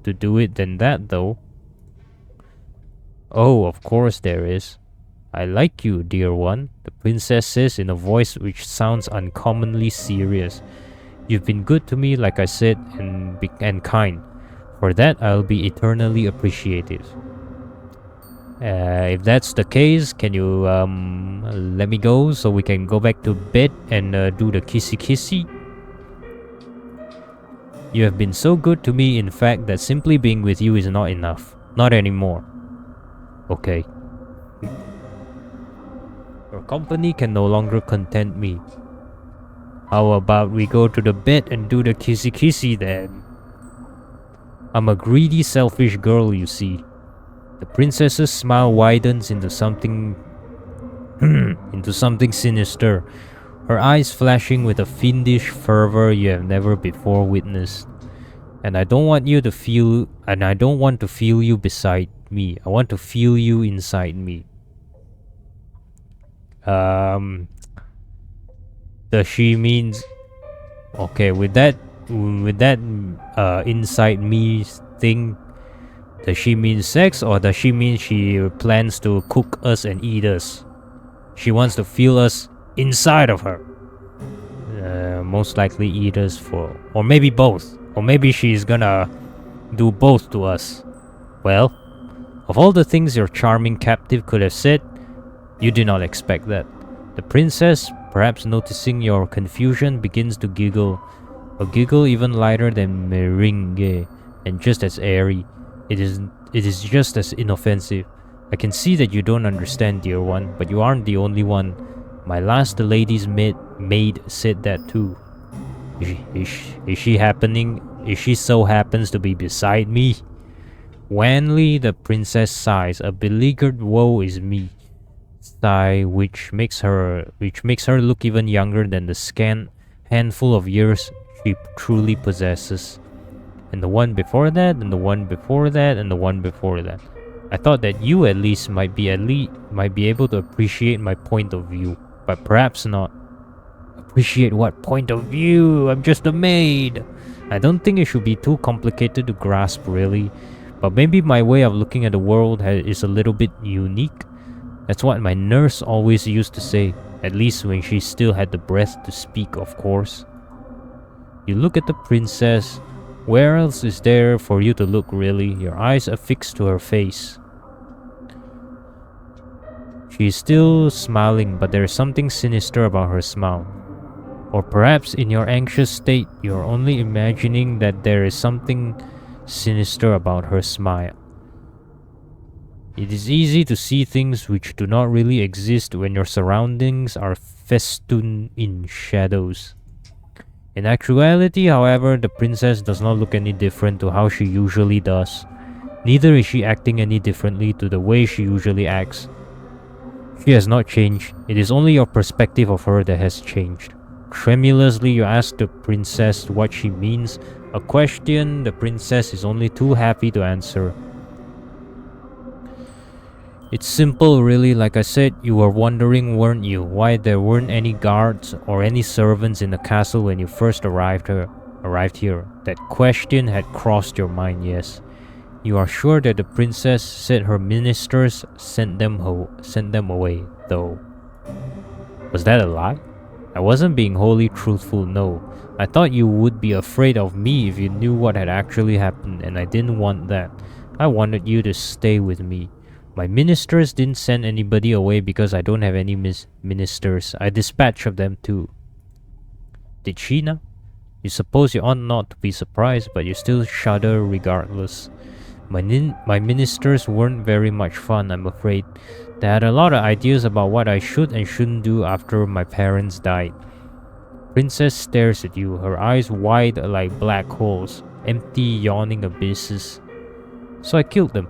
it than that, though. Oh, of course there is. I like you, dear one, the princess says in a voice which sounds uncommonly serious. You've been good to me, like I said, and kind. For that, I'll be eternally appreciative. If that's the case, can you let me go so we can go back to bed and do the kissy kissy? You have been so good to me, in fact, that simply being with you is not enough. Not anymore. Okay. Your company can no longer content me. How about we go to the bed and do the kissy kissy then? I'm a greedy, selfish girl, you see. The princess's smile widens into something sinister, her eyes flashing with a fiendish fervor you have never before witnessed. And I don't want to feel you beside me. I want to feel you inside me. Does she means okay with that inside me thing? Does she mean sex, or does she mean she plans to cook us and eat us? She wants to feel us inside of her. Most likely eat us or maybe both. Or maybe she's gonna do both to us. Well, of all the things your charming captive could have said, you did not expect that. The princess, perhaps noticing your confusion, begins to giggle. A giggle even lighter than meringue, and just as airy. It is just as inoffensive. I can see that you don't understand, dear one, but you aren't the only one. My last lady's maid said that too. Is she so happens to be beside me? Wanly, the princess sighs. A beleaguered woe is me. Sigh which makes her look even younger than the scant handful of years she truly possesses. And the one before that, and the one before that, and the one before that. I thought that you at least might be able to appreciate my point of view, but perhaps not. Appreciate what point of view? I'm just a maid. I don't think it should be too complicated to grasp, really. But maybe my way of looking at the world is a little bit unique. That's what my nurse always used to say, at least when she still had the breath to speak, of course. You look at the princess. Where else is there for you to look, really? Your eyes affixed to her face. She is still smiling, but there is something sinister about her smile. Or perhaps in your anxious state, you're only imagining that there is something sinister about her smile. It is easy to see things which do not really exist when your surroundings are festooned in shadows. In actuality, however, the princess does not look any different to how she usually does. Neither is she acting any differently to the way she usually acts. She has not changed. It is only your perspective of her that has changed. Tremulously, you ask the princess what she means, a question the princess is only too happy to answer. It's simple, really. Like I said, you were wondering, weren't you, why there weren't any guards or any servants in the castle when you first arrived here. That question had crossed your mind, yes. You are sure that the princess said her ministers sent them away, though. Was that a lie? I wasn't being wholly truthful, no. I thought you would be afraid of me if you knew what had actually happened, and I didn't want that. I wanted you to stay with me. My ministers didn't send anybody away because I don't have any ministers. I dispatched of them too. Did she now? You suppose you ought not to be surprised, but you still shudder regardless. My ministers weren't very much fun, I'm afraid. They had a lot of ideas about what I should and shouldn't do after my parents died. Princess stares at you, her eyes wide like black holes, empty, yawning abysses. So I killed them.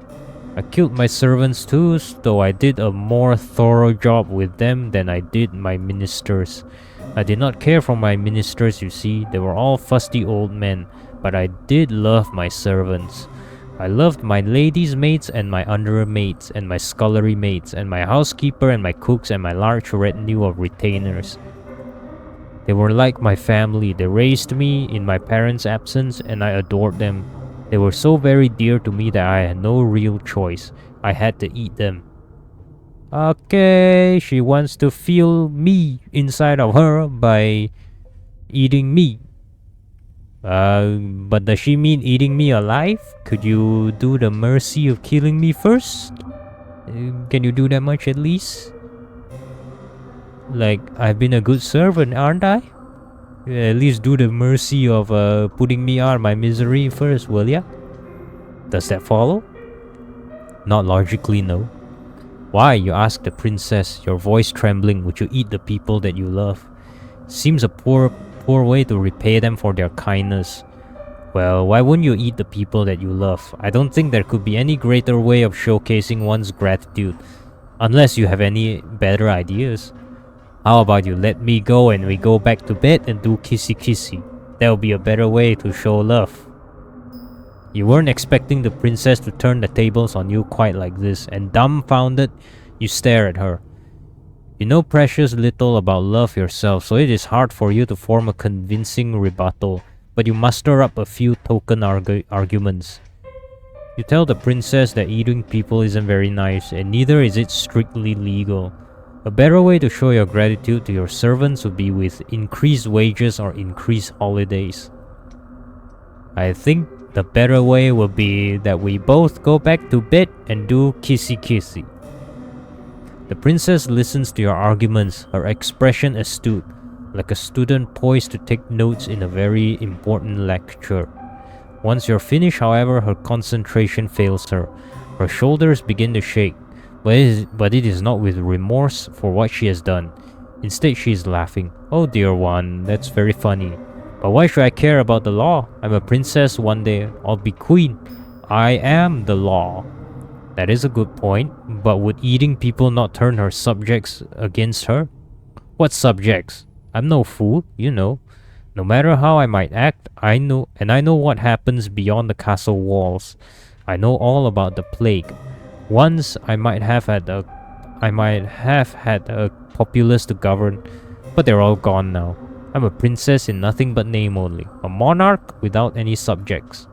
I killed my servants too, though I did a more thorough job with them than I did my ministers. I did not care for my ministers, you see. They were all fusty old men, but I did love my servants. I loved my ladies' maids and my undermaids and my scullery maids and my housekeeper and my cooks and my large retinue of retainers. They were like my family. They raised me in my parents' absence and I adored them. They were so very dear to me that I had no real choice. I had to eat them. Okay, she wants to feel me inside of her by eating me. But does she mean eating me alive? Could you do the mercy of killing me first? Can you do that much at least? Like, I've been a good servant, aren't I? At least do the mercy of putting me out of my misery first, will ya? Does that follow? Not logically, no. Why, you ask the princess, your voice trembling, would you eat the people that you love? Seems a poor way to repay them for their kindness. Well, why wouldn't you eat the people that you love? I don't think there could be any greater way of showcasing one's gratitude, unless you have any better ideas. How about you let me go and we go back to bed and do kissy kissy? That'll be a better way to show love. You weren't expecting the princess to turn the tables on you quite like this, and dumbfounded, you stare at her. You know precious little about love yourself, so it is hard for you to form a convincing rebuttal, but you muster up a few token arguments. You tell the princess that eating people isn't very nice, and neither is it strictly legal. A better way to show your gratitude to your servants would be with increased wages or increased holidays. I think the better way would be that we both go back to bed and do kissy kissy. The princess listens to your arguments, her expression astute, like a student poised to take notes in a very important lecture. Once you're finished, however, her concentration fails her. Her shoulders begin to shake, but it is not with remorse for what she has done. Instead, she is laughing. Oh dear one, that's very funny. But why should I care about the law? I'm a princess one day. I'll be queen. I am the law. That is a good point, but would eating people not turn her subjects against her? What subjects? I'm no fool, you know. No matter how I might act, I know what happens beyond the castle walls. I know all about the plague. Once I might have had a populace to govern, but they're all gone now. I'm a princess in nothing but name only, a monarch without any subjects.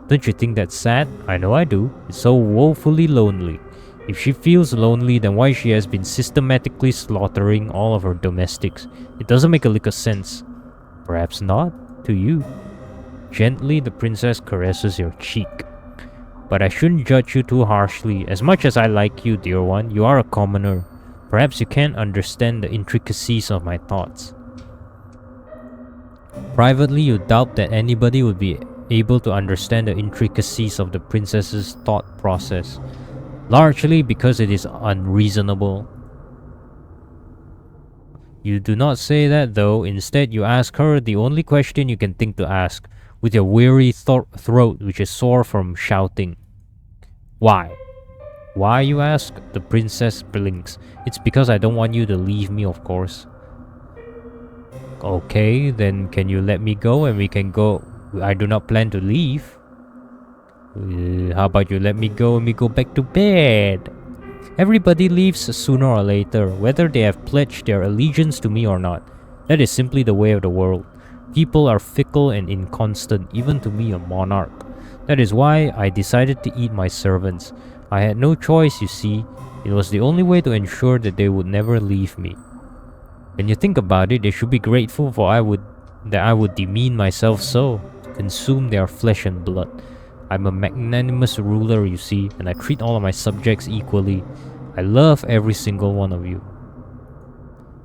Don't you think that's sad? I know I do. It's so woefully lonely. If she feels lonely, then why she has been systematically slaughtering all of her domestics? It doesn't make a lick of sense. Perhaps not, to you. Gently, the princess caresses your cheek. But I shouldn't judge you too harshly. As much as I like you, dear one, you are a commoner. Perhaps you can't understand the intricacies of my thoughts. Privately, you doubt that anybody would be able to understand the intricacies of the princess's thought process, largely because it is unreasonable. You do not say that though. Instead, you ask her the only question you can think to ask, with your weary throat which is sore from shouting. Why? Why, you ask? The princess blinks. It's because I don't want you to leave me, of course. Okay, then can you let me go and we can go? I do not plan to leave. How about you let me go and we go back to bed? Everybody leaves sooner or later, whether they have pledged their allegiance to me or not. That is simply the way of the world. People are fickle and inconstant, even to me, a monarch. That is why I decided to eat my servants. I had no choice, you see. It was the only way to ensure that they would never leave me. When you think about it, they should be grateful for that I would demean myself so, consume their flesh and blood. I'm a magnanimous ruler, you see, and I treat all of my subjects equally. I love every single one of you.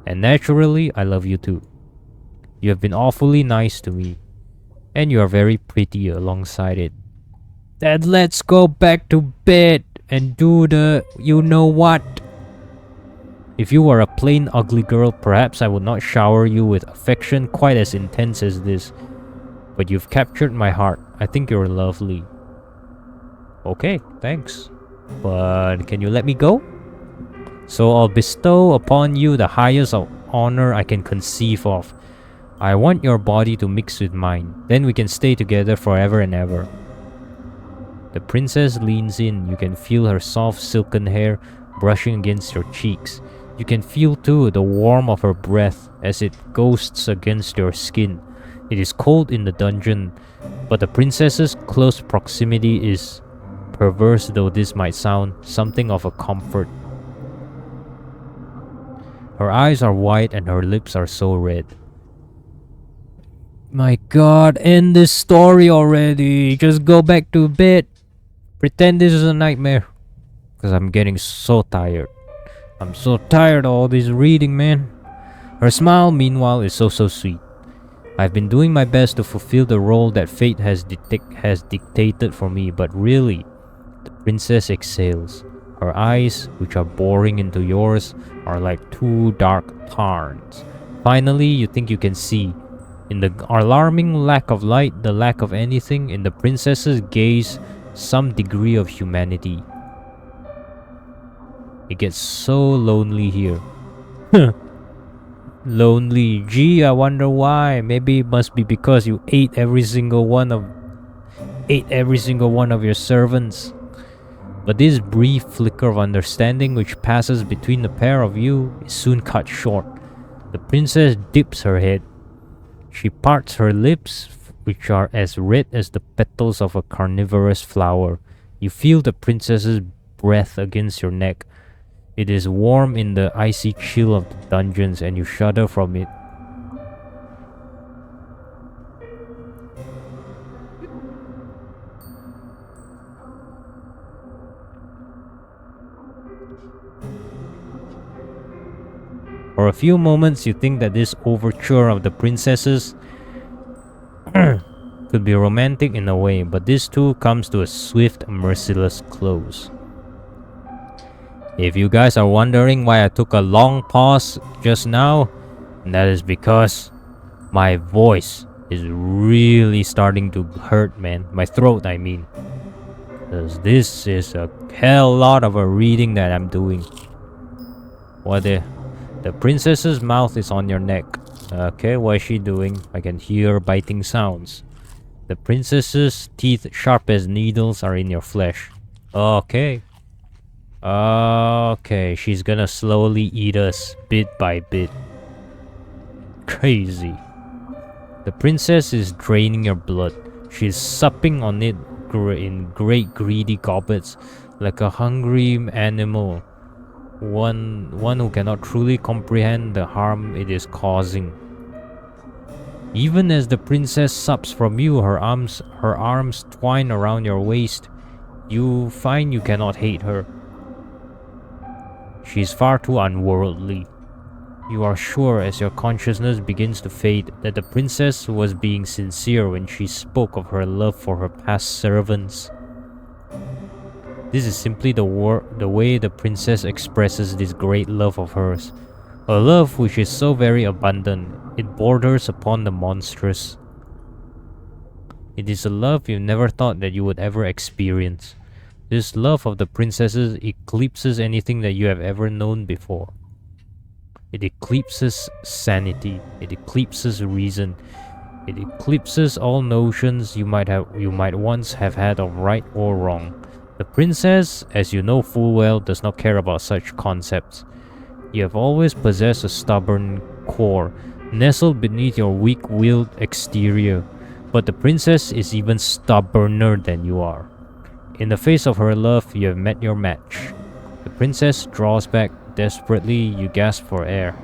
And naturally, I love you too. You have been awfully nice to me, and you are very pretty alongside it. Then let's go back to bed and do the you know what. If you were a plain ugly girl, perhaps I would not shower you with affection quite as intense as this. But you've captured my heart. I think you're lovely. Okay, thanks. But can you let me go? So I'll bestow upon you the highest of honor I can conceive of. I want your body to mix with mine. Then we can stay together forever and ever. The princess leans in. You can feel her soft silken hair brushing against your cheeks. You can feel too the warmth of her breath as it ghosts against your skin. It is cold in the dungeon, but the princess's close proximity is, perverse though this might sound, something of a comfort. Her eyes are white and her lips are so red. My god, end this story already. Just go back to bed. Pretend this is a nightmare. Because I'm getting so tired. I'm so tired of all this reading, man. Her smile, meanwhile, is so sweet. I've been doing my best to fulfill the role that fate has dictated for me, but really, the princess exhales. Her eyes, which are boring into yours, are like two dark tarns. Finally, you think you can see. In the alarming lack of light, the lack of anything, in the princess's gaze, some degree of humanity. It gets so lonely here. Lonely. Gee, I wonder why. Maybe it must be because you ate every single one of your servants. But this brief flicker of understanding which passes between the pair of you is soon cut short. The princess dips her head. She parts her lips, which are as red as the petals of a carnivorous flower. You feel the princess's breath against your neck. It is warm in the icy chill of the dungeons and you shudder from it. For a few moments you think that this overture of the princesses could be romantic in a way, but this too comes to a swift, merciless close. If you guys are wondering why I took a long pause just now, that is because my voice is really starting to hurt, man. My throat, I mean. Because this is a hell lot of a reading that I'm doing. What the princess's mouth is on your neck. Okay, what is she doing? I can hear biting sounds. The princess's teeth, sharp as needles, are in your flesh. Okay. Okay, she's gonna slowly eat us bit by bit. Crazy. The princess is draining your blood. She's supping on it in great greedy goblets, like a hungry animal. One who cannot truly comprehend the harm it is causing. Even as the princess sups from you, her arms twine around your waist. You find you cannot hate her. She is far too unworldly. You are sure, as your consciousness begins to fade, that the princess was being sincere when she spoke of her love for her past servants. This is simply the way the princess expresses this great love of hers. A love which is so very abundant, it borders upon the monstrous. It is a love you never thought that you would ever experience. This love of the princesses eclipses anything that you have ever known before. It eclipses sanity. It eclipses reason. It eclipses all notions you might once have had of right or wrong. The princess, as you know full well, does not care about such concepts. You have always possessed a stubborn core, nestled beneath your weak-willed exterior, but the princess is even stubborner than you are. In the face of her love, you have met your match. The princess draws back desperately. You gasp for air,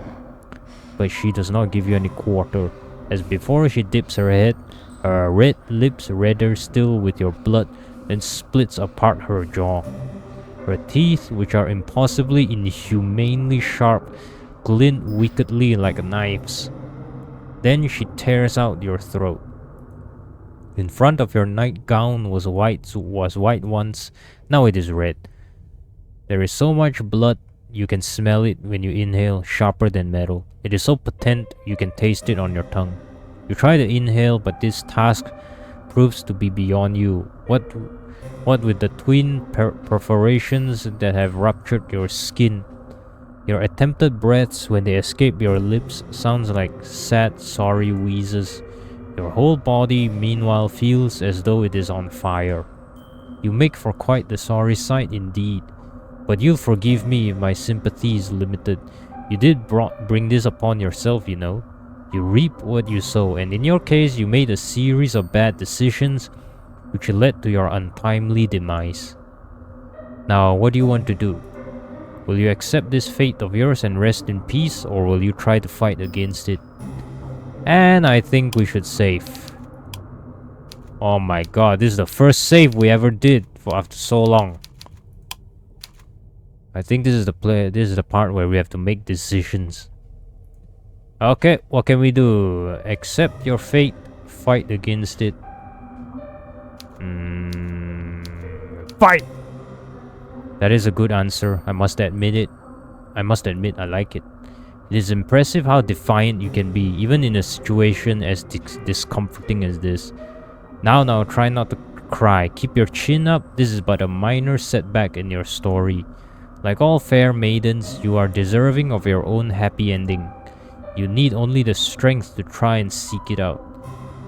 but she does not give you any quarter. As before, she dips her head, her red lips redder still with your blood, then splits apart her jaw. Her teeth, which are impossibly inhumanely sharp, glint wickedly like knives. Then she tears out your throat. In front of your nightgown was white once, now it is red. There is so much blood, you can smell it when you inhale, sharper than metal. It is so potent, you can taste it on your tongue. You try to inhale, but this task proves to be beyond you. What with the twin perforations that have ruptured your skin? Your attempted breaths, when they escape your lips, sounds like sad, sorry wheezes. Your whole body, meanwhile, feels as though it is on fire. You make for quite the sorry sight indeed. But you'll forgive me if my sympathy is limited. You did bring this upon yourself, you know. You reap what you sow, and in your case, you made a series of bad decisions which led to your untimely demise. Now, what do you want to do? Will you accept this fate of yours and rest in peace, or will you try to fight against it? And I think we should save. Oh my god, this is the first save we ever did for after so long. I think this is the part where we have to make decisions. Okay, what can we do? Accept your fate, fight against it. Fight! That is a good answer, I must admit it. I like it. It is impressive how defiant you can be, even in a situation as discomforting as this. Now, try not to cry. Keep your chin up. This is but a minor setback in your story. Like all fair maidens, you are deserving of your own happy ending. You need only the strength to try and seek it out.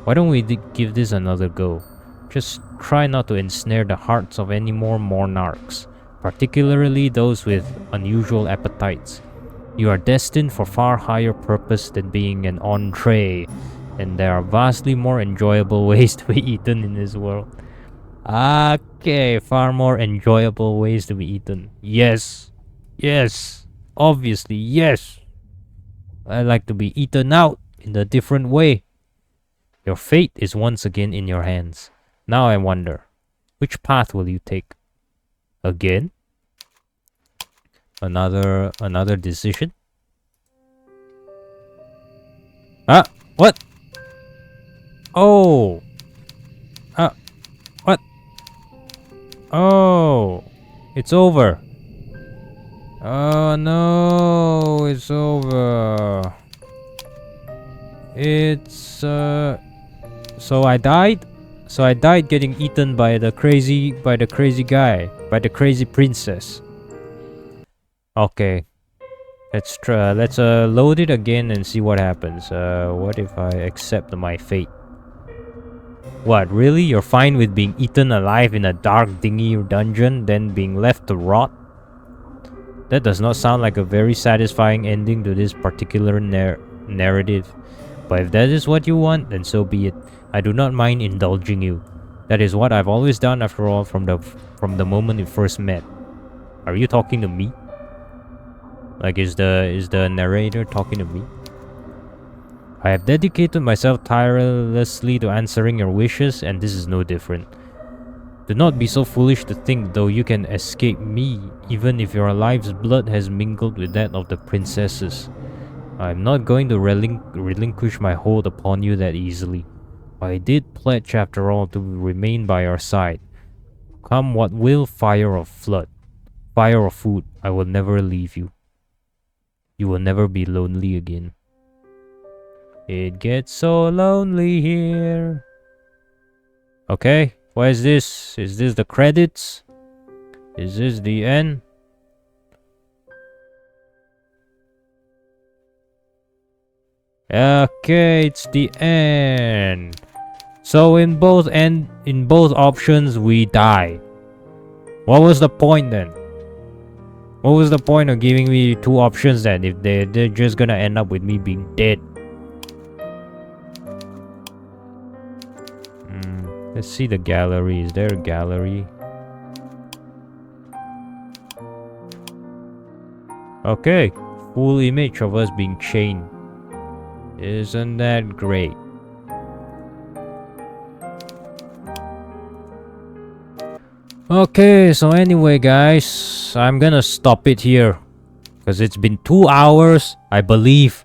Why don't we give this another go? Just try not to ensnare the hearts of any more monarchs, particularly those with unusual appetites. You are destined for far higher purpose than being an entree, and there are vastly more enjoyable ways to be eaten in this world. Okay, far more enjoyable ways to be eaten. Yes, obviously, yes. I like to be eaten out in a different way. Your fate is once again in your hands. Now I wonder, which path will you take? Again? Another decision? Ah, what? Oh. What? Oh. It's over. Oh no, it's over. It's so I died? So I died getting eaten by the crazy guy, by the crazy princess. Okay. Let's try. Let's load it again and see what happens. What if I accept my fate? What, really? You're fine with being eaten alive in a dark, dingy dungeon, then being left to rot? That does not sound like a very satisfying ending to this particular narrative. But if that is what you want, then so be it. I do not mind indulging you. That is what I've always done after all from the moment we first met. Are you talking to me? Like, is the narrator talking to me? I have dedicated myself tirelessly to answering your wishes, and this is no different. Do not be so foolish to think, though, you can escape me, even if your life's blood has mingled with that of the princess's. I am not going to relinquish my hold upon you that easily. I did pledge, after all, to remain by your side. Come what will, fire or flood, fire or food, I will never leave you. You will never be lonely again. It gets so lonely here. Okay, what is this? Is this the credits? Is this the end? Okay, it's the end. So in both options we die. What was the point then? What was the point of giving me two options then if they're just gonna end up with me being dead? Let's see the gallery. Is there a gallery? Okay, full image of us being chained. Isn't that great? Okay, so anyway guys, I'm gonna stop it here because it's been 2 hours, I believe,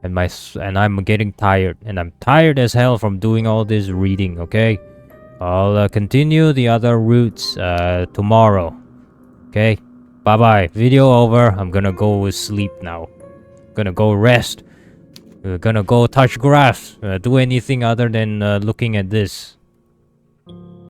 and I'm getting tired, and I'm tired as hell from doing all this reading. Okay, I'll continue the other routes tomorrow. Okay, bye bye. Video over. I'm gonna go sleep now. Gonna go rest. Gonna go touch grass. Do anything other than looking at this.